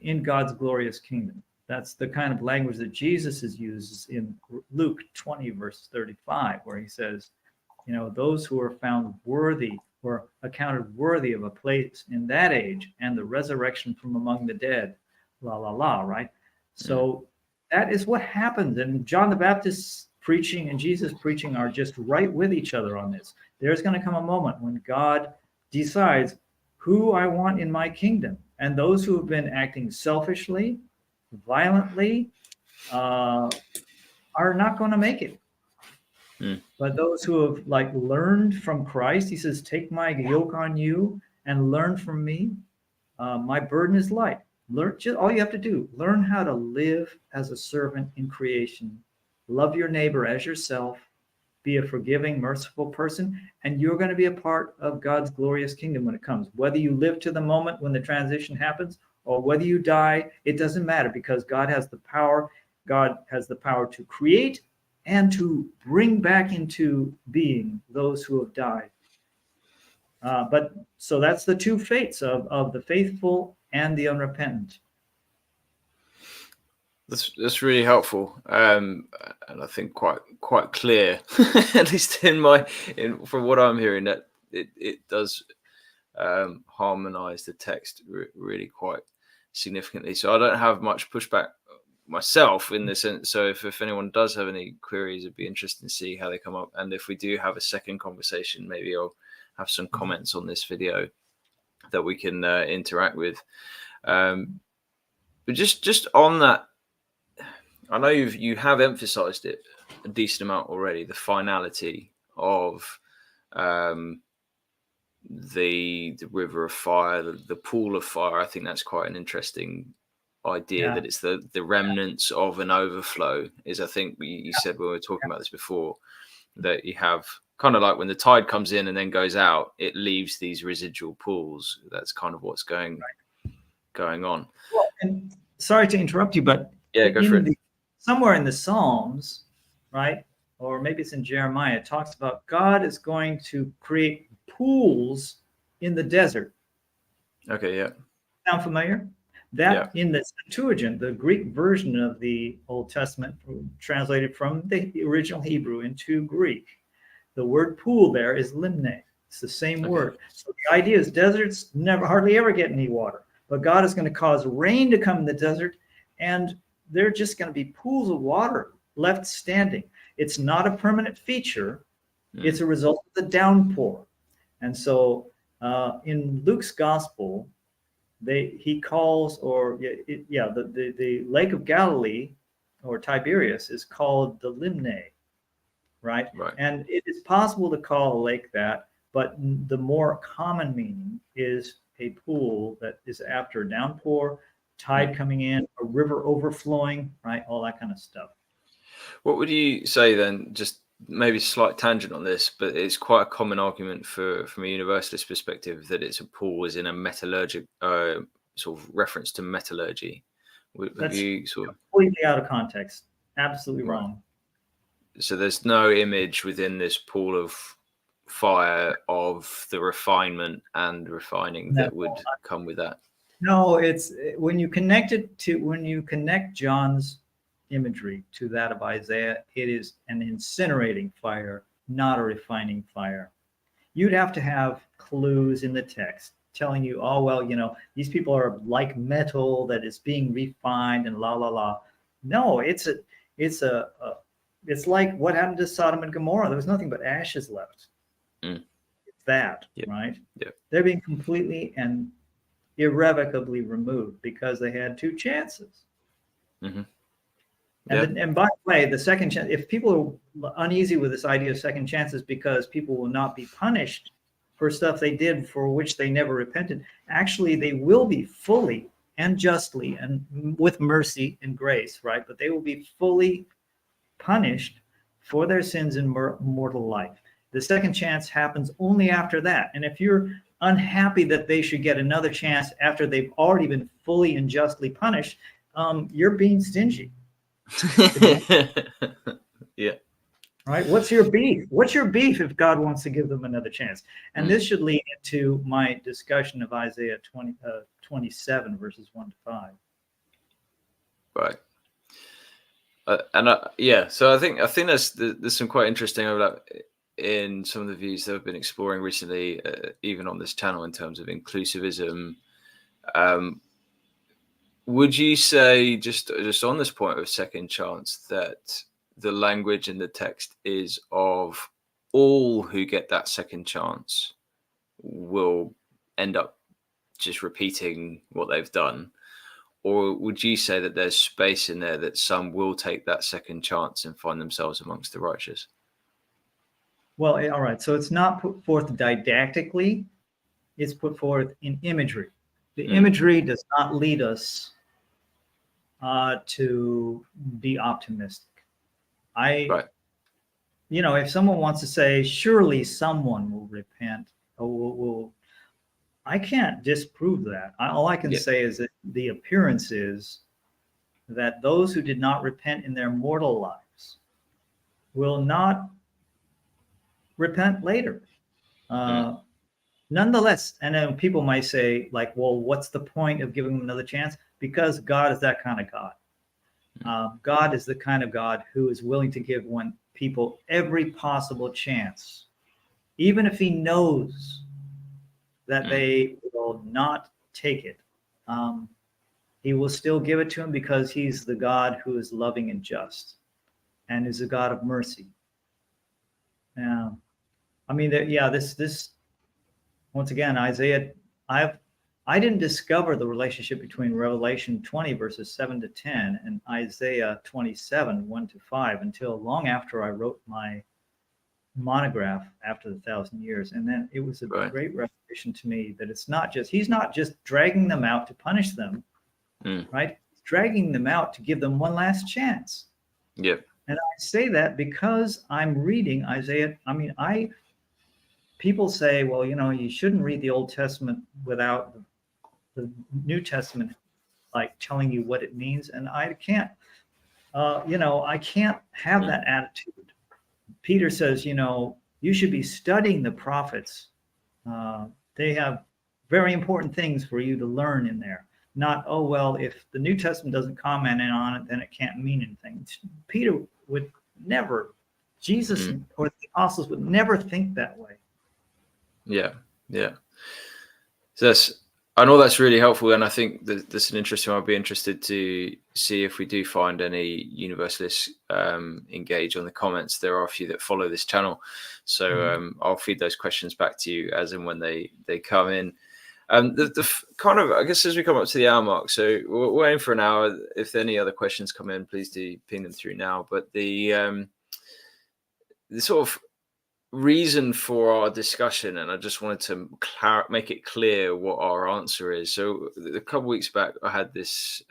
in God's glorious kingdom. That's the kind of language that Jesus uses in Luke 20, verse 35, where he says, those who are found worthy or accounted worthy of a place in that age and the resurrection from among the dead, right? So that is what happens. And John the Baptist's preaching and Jesus' preaching are just right with each other on this. There's going to come a moment when God decides who I want in my kingdom. And those who have been acting selfishly, violently, are not going to make it. But those who have learned from Christ, he says, take my yoke on you and learn from me. My burden is light. All you have to do, learn how to live as a servant in creation. Love your neighbor as yourself. be a forgiving, merciful person, and you're going to be a part of God's glorious kingdom when it comes. Whether you live to the moment when the transition happens or whether you die, it doesn't matter, because God has the power. God has the power to create and to bring back into being those who have died. But so that's the two fates of the faithful and the unrepentant. That's really helpful, and I think quite clear, at least from what I'm hearing, that it does harmonize the text really quite significantly. So I don't have much pushback myself in this sense. So if anyone does have any queries, it'd be interesting to see how they come up. And if we do have a second conversation, maybe I'll have some comments on this video that we can interact with. But just on that, I know you have emphasized it a decent amount already, the finality of the river of fire, the pool of fire. I think that's quite an interesting idea, that it's the remnants of an overflow. Is, I think you said when we were talking about this before, that you have kind of like when the tide comes in and then goes out, it leaves these residual pools. That's kind of what's going on. Well, and sorry to interrupt you, but yeah, go for it. Somewhere in the Psalms, right? Or maybe it's in Jeremiah, it talks about God is going to create pools in the desert. Okay, yeah. Sound familiar? That in the Septuagint, the Greek version of the Old Testament, translated from the original Hebrew into Greek, the word pool there is limne. It's the same word. So the idea is deserts hardly ever get any water, but God is going to cause rain to come in the desert, and they're just going to be pools of water left standing. It's not a permanent feature. It's a result of the downpour. And so in Luke's gospel, he calls, the Lake of Galilee, or Tiberias, is called the Limne, right? And it is possible to call a lake that, but the more common meaning is a pool that is after a downpour, tide coming in, a river overflowing, right? All that kind of stuff. What would you say then, just maybe a slight tangent on this, but it's quite a common argument from a universalist perspective that it's a pool is in a metallurgic sort of reference to metallurgy. That's completely out of context. Absolutely wrong. So there's no image within this pool of fire of the refinement and refining that would come with that. No, it's when you connect John's imagery to that of Isaiah, it is an incinerating fire, not a refining fire. You'd have to have clues in the text telling you, oh, well, these people are like metal that is being refined and la la la. No, it's like what happened to Sodom and Gomorrah. There was nothing but ashes left. It's that, right? Yep. They're being completely and irrevocably removed because they had two chances. And by the way, the second chance, if people are uneasy with this idea of second chances because people will not be punished for stuff they did for which they never repented, actually they will be fully and justly and with mercy and grace, right? But they will be fully punished for their sins in mortal life. The second chance happens only after that. And if you're unhappy that they should get another chance after they've already been fully and justly punished, you're being stingy. Right? What's your beef? What's your beef if God wants to give them another chance? And this should lead into my discussion of Isaiah 27 verses 1 to 5. Right. So I think there's some quite interesting overlap in some of the views that I've been exploring recently, even on this channel, in terms of inclusivism. Would you say, just on this point of second chance, that the language in the text is of all who get that second chance will end up just repeating what they've done? Or would you say that there's space in there that some will take that second chance and find themselves amongst the righteous? Well, all right. So it's not put forth didactically. It's put forth in imagery. The imagery does not lead us to be optimistic. if someone wants to say, surely someone will repent or will I can't disprove that. All I can say is that the appearance is that those who did not repent in their mortal lives will not repent later. Nonetheless, and then people might say, like, well, what's the point of giving them another chance? Because God is that kind of God. God is the kind of God who is willing to give people every possible chance, even if he knows that they will not take it. He will still give it to them because he's the God who is loving and just and is a God of mercy. Yeah. I mean, this once again, Isaiah, I didn't discover the relationship between Revelation 20 verses 7 to 10 and Isaiah 27, 1 to 5 until long after I wrote my monograph after the 1,000 years. And then it was a great revelation to me that he's not just dragging them out to punish them, right? He's dragging them out to give them one last chance. Yep. And I say that because I'm reading Isaiah. I mean, people say, well, you shouldn't read the Old Testament without the New Testament, like telling you what it means. And I can't, I can't have that attitude. Peter says, you should be studying the prophets. They have very important things for you to learn in there. Not, oh, well, if the New Testament doesn't comment on it, then it can't mean anything. Peter would never, Jesus or the apostles would never think that way. Yeah. So I know that's really helpful, and I think that's an interesting one. I'd be interested to see if we do find any universalists engage on the comments. There are a few that follow this channel, so I'll feed those questions back to you as and when they come in. The kind of, I guess, as we come up to the hour mark, so we're waiting for an hour. If any other questions come in, please do ping them through now. But the sort of reason for our discussion, and I just wanted to make it clear what our answer is. So a couple of weeks back, I had this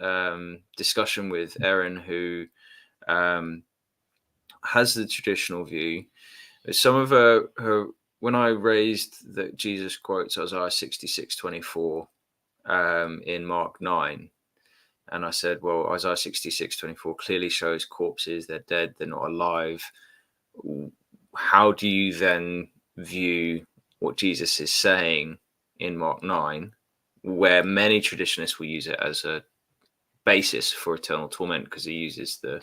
discussion with Erin, who has the traditional view. Some of her when I raised that Jesus quotes Isaiah 66:24 in Mark 9, and I said, well, Isaiah 66:24 clearly shows corpses, they're dead, they're not alive. How do you then view what Jesus is saying in Mark 9, where many traditionalists will use it as a basis for eternal torment, because he uses the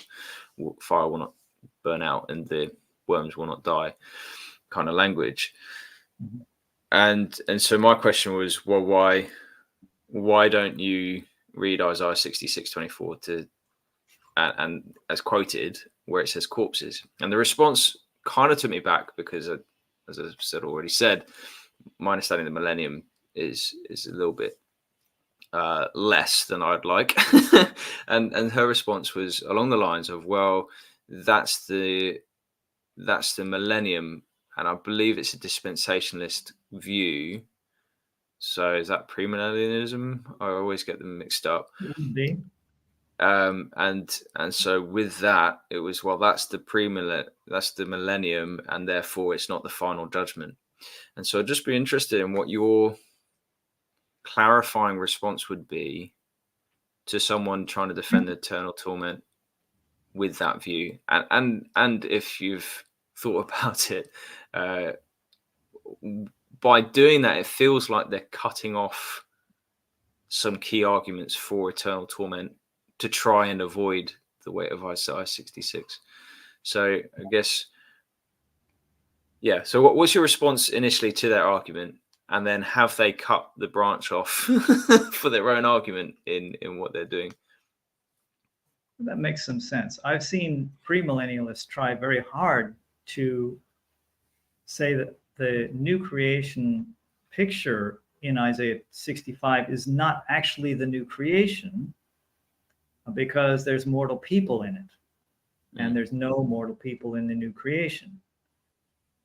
fire will not burn out and the worms will not die kind of language. And so my question was, well, why don't you read Isaiah 66:24 and as quoted, where it says corpses? And the response kind of took me back, because as I've already said, my understanding of the Millennium is a little bit less than I'd like. and her response was along the lines of, well, that's the Millennium, and I believe it's a dispensationalist view. So is that premillennialism? I always get them mixed up. Indeed. And so with that, it was, well, that's the Millennium, and therefore it's not the final judgment. And so I'd just be interested in what your clarifying response would be to someone trying to defend eternal torment with that view, and if you've thought about it, by doing that, it feels like they're cutting off some key arguments for eternal torment to try and avoid the weight of Isaiah 66. So I guess, yeah. So what was your response initially to that argument? And then have they cut the branch off for their own argument in what they're doing? That makes some sense. I've seen premillennialists try very hard to say that the new creation picture in Isaiah 65 is not actually the new creation, because there's mortal people in it, and there's no mortal people in the new creation.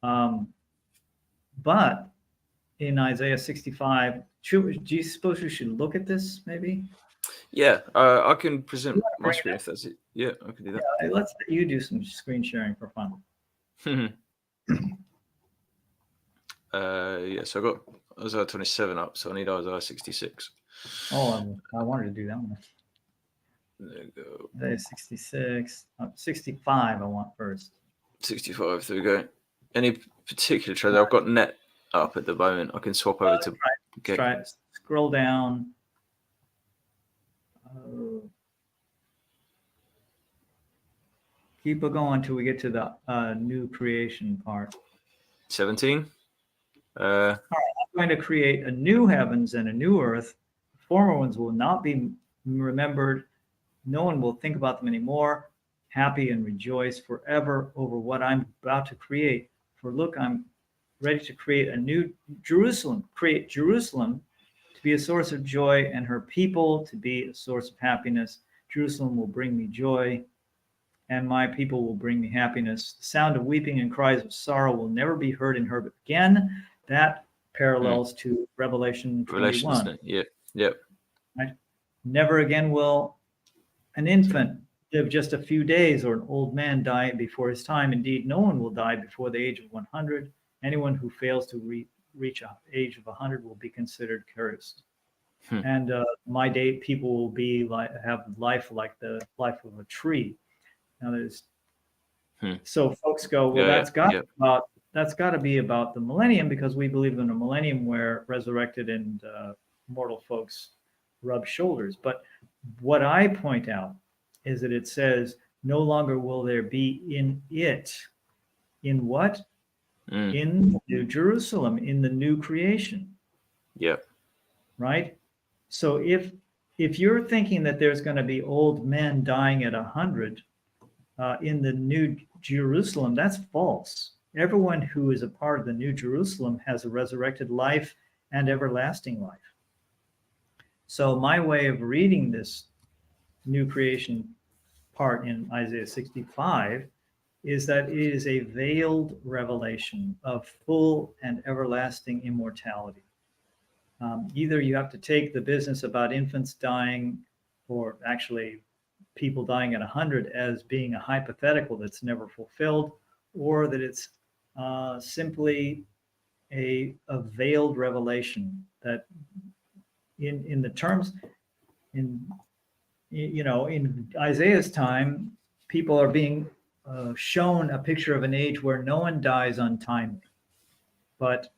But in Isaiah 65, do you suppose we should look at this maybe? Yeah, I can present my screen if that's it. Yeah, I can do that. Yeah, let's let you do some screen sharing for fun. Yeah, so I got Isaiah 27 up, so I need Isaiah 66. Oh, I wanted to do that one. There we go. Isaiah 66, 65 I want first. 65, there we go. Any particular trade? I've got net up at the moment. I can swap over to try it. Scroll down. Keep it going until we get to the new creation part. 17. I'm going to create a new heavens and a new earth. The former ones will not be remembered. No one will think about them anymore. Happy and rejoice forever over what I'm about to create. For look, I'm ready to create a new Jerusalem, create Jerusalem to be a source of joy and her people to be a source of happiness. Jerusalem will bring me joy and my people will bring me happiness. The sound of weeping and cries of sorrow will never be heard in her again. That parallels to Revelation 21. Yeah. Yep. Right? Never again will an infant live just a few days or an old man die before his time. Indeed, no one will die before the age of 100. Anyone who fails to reach an age of 100 will be considered cursed. And my day, people will be have life like the life of a tree. Now there's so folks go, well, that's got to be about the millennium, because we believe in a millennium where resurrected and mortal folks rub shoulders. But what I point out is that it says, no longer will there be in it. In what? In New Jerusalem, in the new creation. Yeah. Right? So if you're thinking that there's going to be old men dying at 100 in the New Jerusalem, that's false. Everyone who is a part of the New Jerusalem has a resurrected life and everlasting life. So my way of reading this new creation part in Isaiah 65 is that it is a veiled revelation of full and everlasting immortality. Either you have to take the business about infants dying, or actually people dying at 100, as being a hypothetical that's never fulfilled, or that it's simply a veiled revelation that in the terms in Isaiah's time, people are being shown a picture of an age where no one dies untimely, but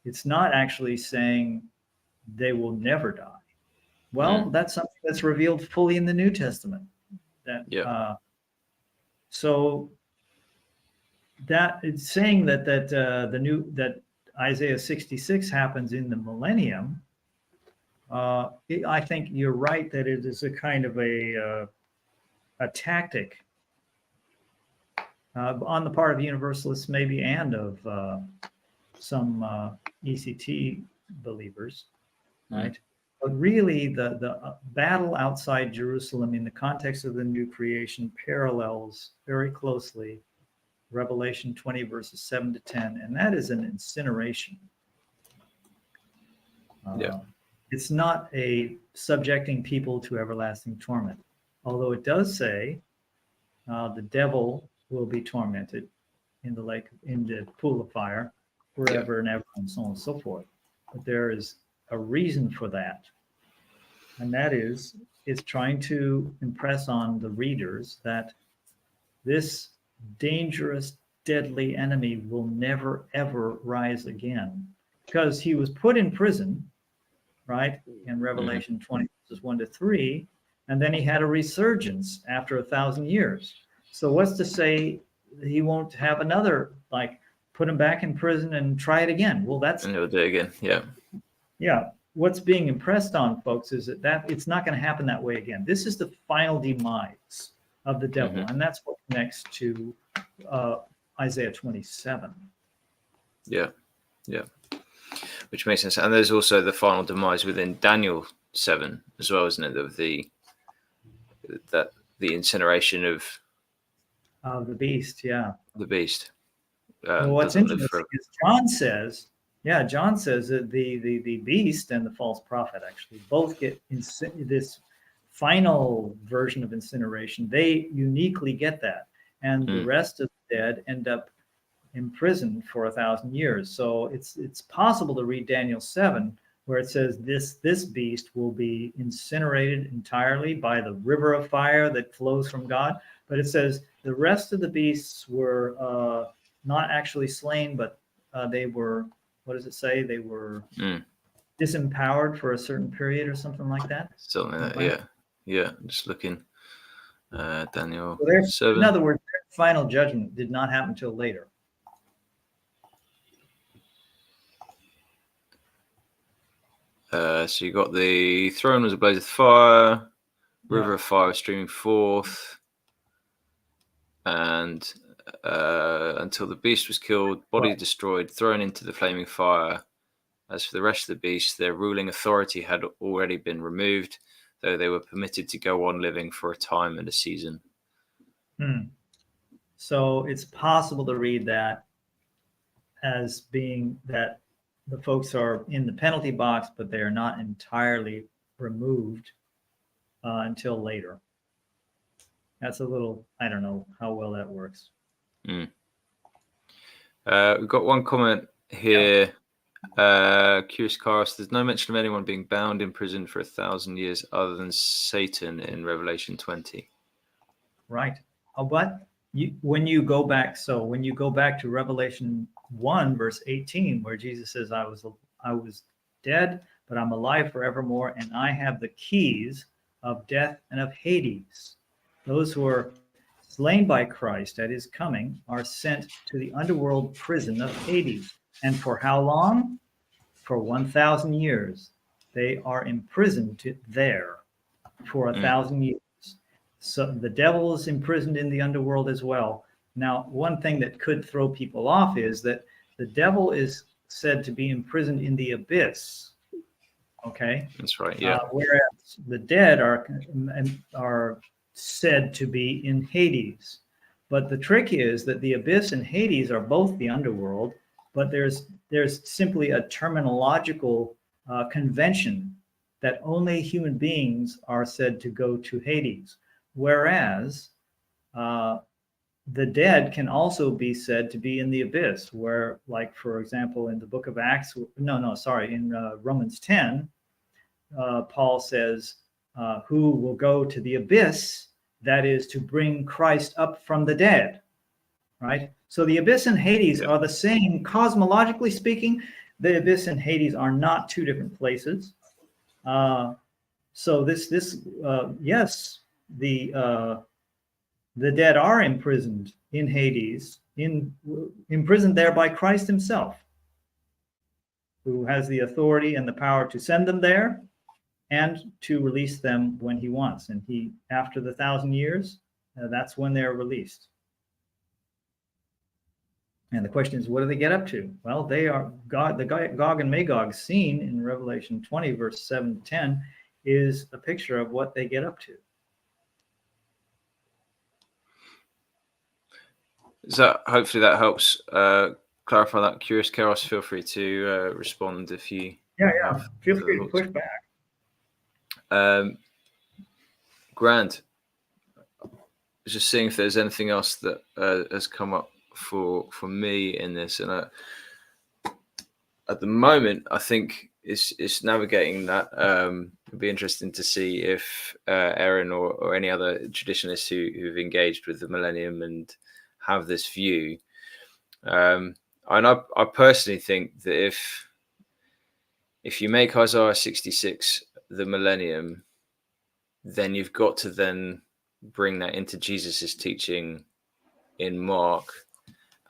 it's not actually saying they will never die. Well, that's something that's revealed fully in the New Testament. So that it's saying that Isaiah 66 happens in the millennium. I think you're right that it is a kind of a tactic on the part of universalists, maybe, and of some ECT believers, right? But really, the battle outside Jerusalem in the context of the new creation parallels very closely Revelation 20, verses 7 to 10, and that is an incineration. It's not a subjecting people to everlasting torment, although it does say the devil will be tormented in the lake, in the pool of fire, forever and ever, and so on and so forth. But there is a reason for that, and that is it's trying to impress on the readers that this dangerous, deadly enemy will never, ever rise again, because he was put in prison, right, in Revelation 20, verses 1 to 3, and then he had a resurgence after 1,000 years. So what's to say he won't have another, like, put him back in prison and try it again? Well, that's... And he'll do it again, Yeah. What's being impressed on folks is that it's not going to happen that way again. This is the final demise of the devil, and that's what connects to Isaiah 27. Yeah. Which makes sense. And there's also the final demise within Daniel 7 as well, isn't it? Of the incineration of the beast. Yeah. The beast. Well, what's interesting is John says that the beast and the false prophet actually both get this final version of incineration. They uniquely get that, and the rest of the dead end up imprisoned for 1,000 years. So it's possible to read Daniel 7, where it says this beast will be incinerated entirely by the river of fire that flows from God. But it says the rest of the beasts were not actually slain, but they were, what does it say? They were disempowered for a certain period or something like that. Something like that, yeah. Just looking, Daniel. So in other words, their final judgment did not happen until later. So you got the throne was a blaze of fire, river of fire streaming forth, and until the beast was killed, body destroyed, thrown into the flaming fire. As for the rest of the beasts, their ruling authority had already been removed, though they were permitted to go on living for a time and a season. So it's possible to read that as being that the folks are in the penalty box, but they are not entirely removed until later. That's a little, I don't know how well that works. We've got one comment here. Curious Cast, there's no mention of anyone being bound in prison for 1,000 years other than Satan in Revelation 20. Right. But when you go back to Revelation 1 verse 18, where Jesus says, I was dead, but I'm alive forevermore, and I have the keys of death and of Hades. Those who are slain by Christ at his coming are sent to the underworld prison of Hades. And for how long? For 1,000 years. They are imprisoned there for 1,000 years. So the devil is imprisoned in the underworld as well. Now, one thing that could throw people off is that the devil is said to be imprisoned in the abyss. Okay? That's right, yeah. Whereas the dead are said to be in Hades. But the trick is that the abyss and Hades are both the underworld, but there's simply a terminological convention that only human beings are said to go to Hades, whereas the dead can also be said to be in the abyss, where, like, for example, in the book of Acts, in Romans 10, Paul says, who will go to the abyss, that is to bring Christ up from the dead, right? So the abyss and Hades are the same. Cosmologically speaking, the abyss and Hades are not two different places. So yes, the dead are imprisoned in Hades, imprisoned there by Christ himself, who has the authority and the power to send them there and to release them when he wants. And after the 1,000 years, that's when they're released. And the question is, what do they get up to? Well, they are the Gog and Magog scene in Revelation 20, verse 7 to 10, is a picture of what they get up to. So hopefully that helps clarify that. Curious Chaos, feel free to respond if you. Yeah. Feel free to push back. Grant, just seeing if there's anything else that has come up for me in this, and at the moment I think it's navigating that. It'd be interesting to see if Erin or any other traditionalists who've engaged with the Millennium and have this view. And I personally think that if you make Isaiah 66 the Millennium, then you've got to then bring that into Jesus's teaching in Mark.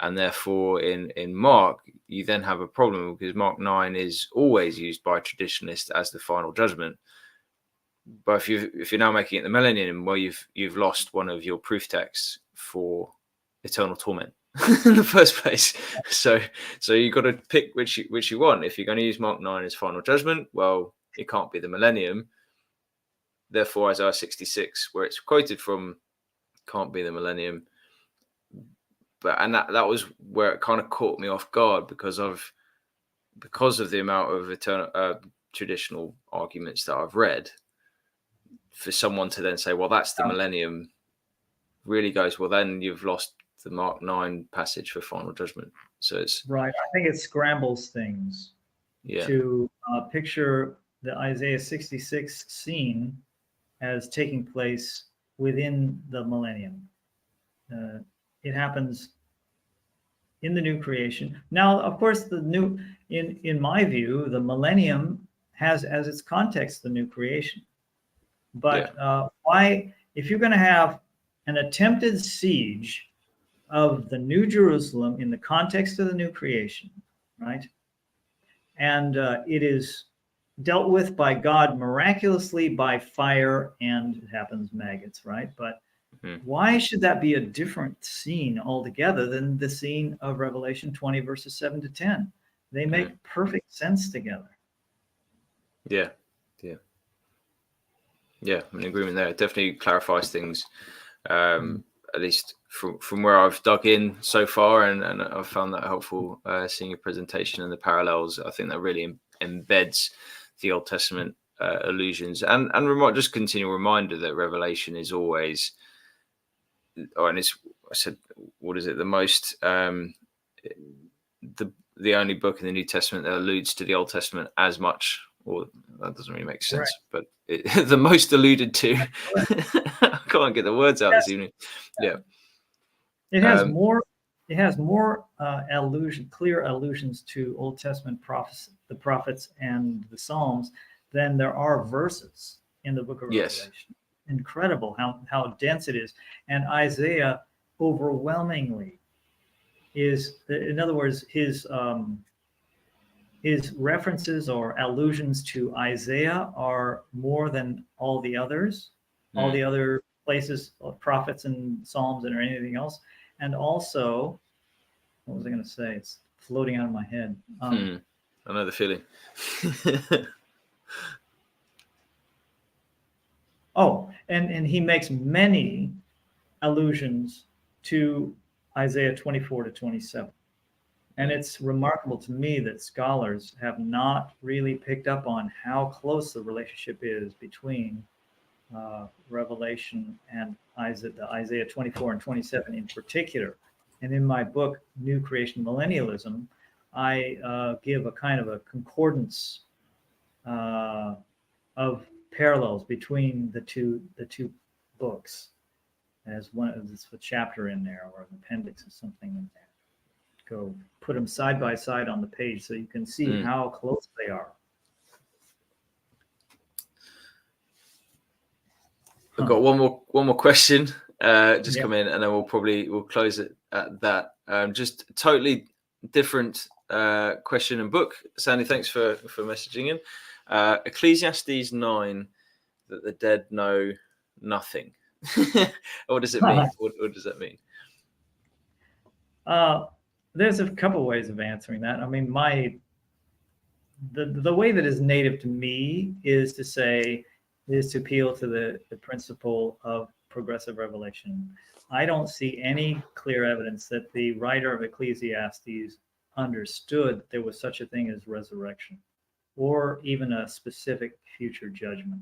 And therefore, in Mark, you then have a problem because Mark 9 is always used by traditionalists as the final judgment. But if you're now making it the Millennium, well, you've lost one of your proof texts for eternal torment in the first place. So you've got to pick which you want. If you're going to use Mark 9 as final judgment, well, it can't be the Millennium. Therefore, Isaiah 66, where it's quoted from, can't be the Millennium. And that was where it kind of caught me off guard because of the amount of eternal traditional arguments that I've read. For someone to then say, well, that's the Millennium, really goes, well, then you've lost the Mark 9 passage for final judgment. So it's right. I think it scrambles things to picture the Isaiah 66 scene as taking place within the millennium. It happens in the new creation. Now, of course, in my view, the millennium has as its context the new creation. But why, if you're going to have an attempted siege of the New Jerusalem in the context of the new creation, right? And it is dealt with by God miraculously by fire, and it happens maggots, right? But why should that be a different scene altogether than the scene of Revelation 20 verses 7 to 10? They make perfect sense together. Yeah. I'm in agreement there. It definitely clarifies things, at least from where I've dug in so far, and I've found that helpful, seeing your presentation and the parallels. I think that really embeds the Old Testament allusions, and just continual reminder that Revelation is always, and it's, I said, what is it, the most the only book in the New Testament that alludes to the Old Testament as much, or that doesn't really make sense, right. but the most alluded to. I can't get the words out this evening. It has more. It has more clear allusions to Old Testament prophets, the prophets, and the Psalms than there are verses in the book of Revelation. Incredible how dense it is. And Isaiah overwhelmingly is, in other words, his references or allusions to Isaiah are more than all the others, all the other places of prophets and Psalms and or anything else. And also, what was I going to say? It's floating out of my head. I know the feeling. And he makes many allusions to Isaiah 24 to 27. And it's remarkable to me that scholars have not really picked up on how close the relationship is between Revelation and Isaiah 24 and 27 in particular. And in my book, New Creation Millennialism, I give a kind of a concordance of parallels between the two books, as there's a chapter in there or an appendix or something in there. Go put them side by side on the page so you can see how close they are. I've got one more question come in, and then we'll close it at that. Just totally different question and book. Sandy, thanks for messaging in. Ecclesiastes 9, that the dead know nothing. What does it mean? What does that mean? There's a couple ways of answering that. I mean, the way that is native to me is to appeal to the principle of progressive revelation. I don't see any clear evidence that the writer of Ecclesiastes understood there was such a thing as resurrection, or even a specific future judgment.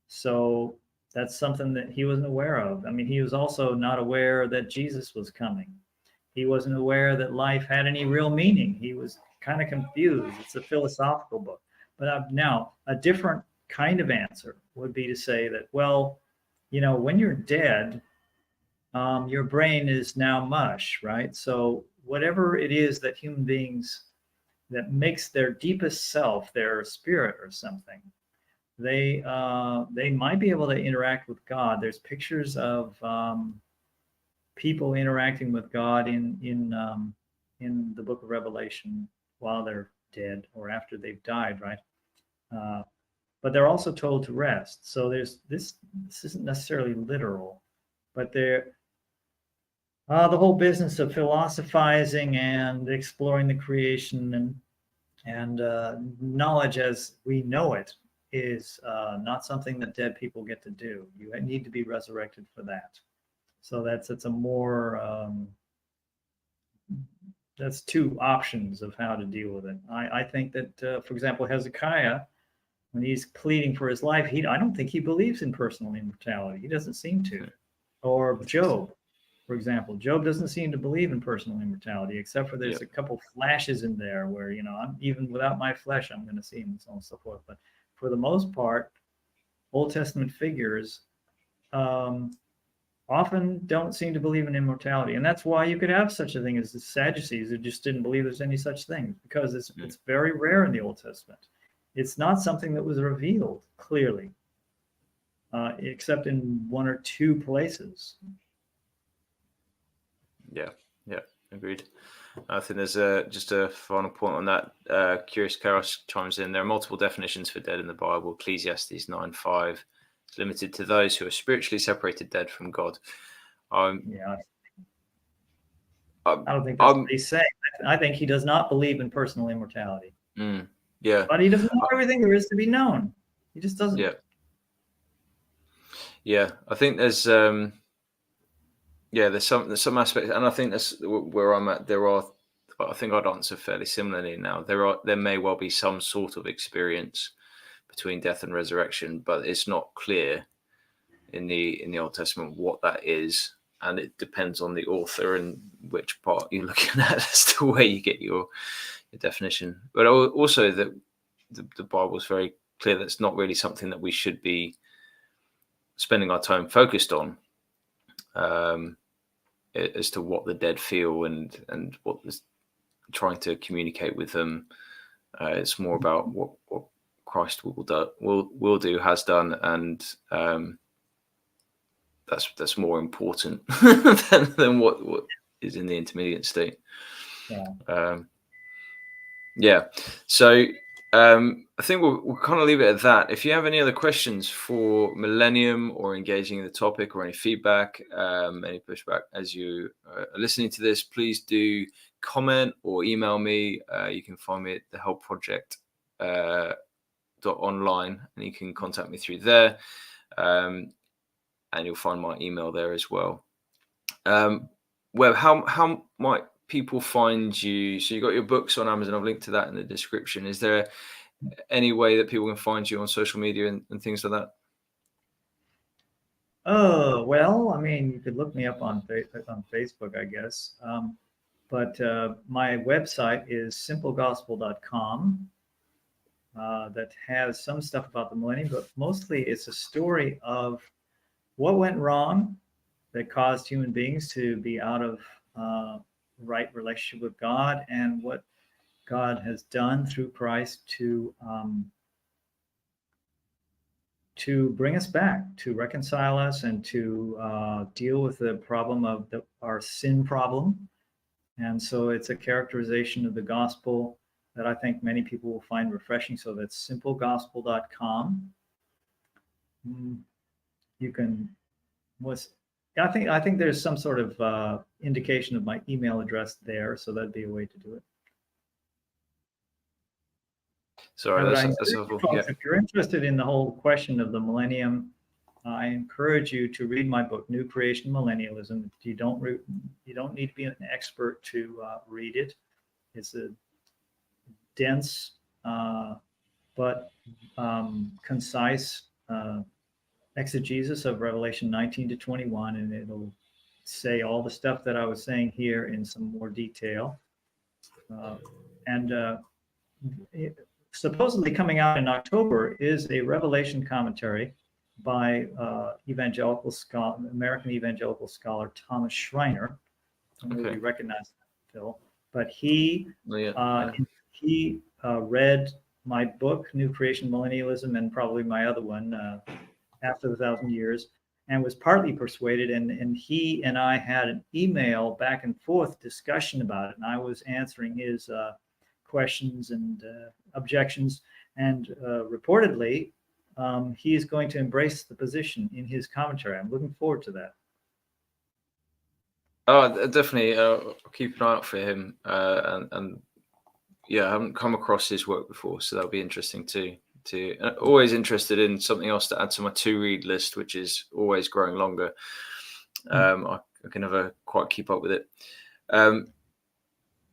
So that's something that he wasn't aware of. I mean, he was also not aware that Jesus was coming. He wasn't aware that life had any real meaning. He was kind of confused. It's a philosophical book. But now a different kind of answer would be to say that, well, when you're dead, your brain is now mush, right? So whatever it is that human beings, that makes their deepest self, their spirit or something, they might be able to interact with God. There's pictures of people interacting with God in the book of Revelation while they're dead or after they've died, right? But they're also told to rest. So there's this isn't necessarily literal, but the whole business of philosophizing and exploring the creation and knowledge as we know it is not something that dead people get to do. You need to be resurrected for that. So that's a more that's two options of how to deal with it. I think that, for example, Hezekiah, when he's pleading for his life, I don't think he believes in personal immortality. He doesn't seem to. Or Job. For example, Job doesn't seem to believe in personal immortality, except for there's a couple flashes in there where, I'm even without my flesh, I'm going to see him, and so on and so forth. But for the most part, Old Testament figures often don't seem to believe in immortality. And that's why you could have such a thing as the Sadducees who just didn't believe there's any such thing, because it's very rare in the Old Testament. It's not something that was revealed clearly, except in one or two places. Yeah, agreed. I think there's just a final point on that. Curious Karos chimes in. There are multiple definitions for dead in the Bible. Ecclesiastes 9:5 is limited to those who are spiritually separated dead from God. I don't think that's what he's saying. I think he does not believe in personal immortality. But he doesn't know everything there is to be known. He just doesn't. Yeah. I think there's some aspects, and I think that's where I'm at. I think I'd answer fairly similarly now. There may well be some sort of experience between death and resurrection, but it's not clear in the Old Testament what that is, and it depends on the author and which part you're looking at as to where you get your definition. But also the Bible is very clear that it's not really something that we should be spending our time focused on, as to what the dead feel and what is trying to communicate with them. It's more about what Christ will do, has done, and that's more important than what is in the intermediate state. So I think we'll kind of leave it at that. If you have any other questions for Millennium, or engaging in the topic, or any feedback, any pushback as you are listening to this, please do comment or email me. You can find me at the Help Project .online, and you can contact me through there, and you'll find my email there as well. Webb, how might people find you? So you got your books on Amazon. I've linked to that in the description. Is there any way that people can find you on social media and things like that? Oh, well, I mean, you could look me up on Facebook, I guess. But my website is simplegospel.com. That has some stuff about the millennium, but mostly it's a story of what went wrong that caused human beings to be out of right relationship with God, and what God has done through Christ to bring us back, to reconcile us, and to deal with the problem of our sin problem. And so it's a characterization of the gospel that I think many people will find refreshing. So that's simplegospel.com. You can, I think there's some sort of indication of my email address there, so that'd be a way to do it. Sorry, that's helpful. If you're interested in the whole question of the millennium, I encourage you to read my book, New Creation Millennialism. You don't need to be an expert to read it. It's a dense but concise exegesis of Revelation 19 to 21, and it'll say all the stuff that I was saying here in some more detail. Supposedly coming out in October is a Revelation commentary by American evangelical scholar Thomas Schreiner. I don't know if you recognize that, Phil, but he read my book, New Creation Millennialism, and probably my other one, After the 1,000 Years, and was partly persuaded. And he and I had an email back and forth discussion about it, and I was answering his questions and objections. And reportedly, he is going to embrace the position in his commentary. I'm looking forward to that. Oh, definitely. I'll keep an eye out for him. And yeah, I haven't come across his work before, so that'll be interesting too. Always interested in something else to add to my to-read list, which is always growing longer. I can never quite keep up with it.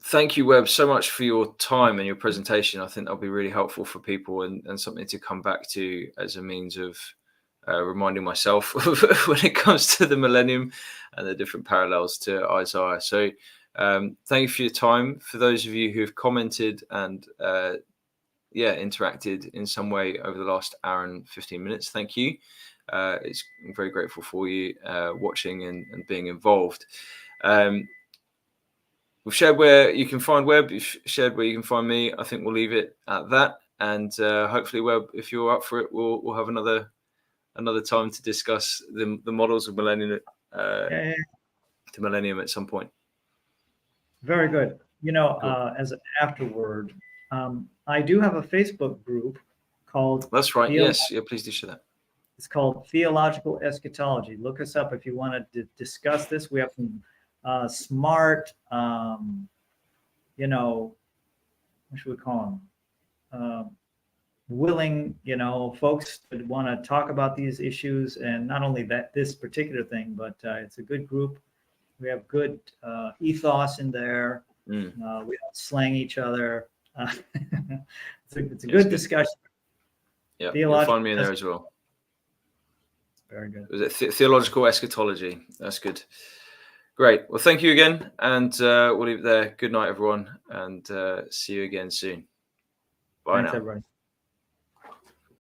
Thank you, Webb, so much for your time and your presentation. I think that'll be really helpful for people, and something to come back to as a means of reminding myself when it comes to the Millennium and the different parallels to Isaiah. So thank you for your time. For those of you who've commented and interacted in some way over the last hour and 15 minutes, thank you. I'm very grateful for you watching and being involved. We've shared where you can find Webb. You've shared where you can find me. I think we'll leave it at that. And hopefully, Webb, if you're up for it, we'll have another time to discuss the models of Millennium, the Millennium at some point. Very good. Cool. As an afterword, I do have a Facebook group called. That's right. Yes. Yeah. Please do share that. It's called Theological Eschatology. Look us up if you want to discuss this. We have some smart, what should we call them? Willing, folks that want to talk about these issues, and not only this particular thing, but it's a good group. We have good ethos in there. We don't slang each other. It's a good discussion. Yeah, you'll find me in there as well. Very good. Was it Theological Eschatology? That's good. Great. Well, thank you again, and we'll leave it there. Good night, everyone, and see you again soon. Bye. Thanks, now. Everybody.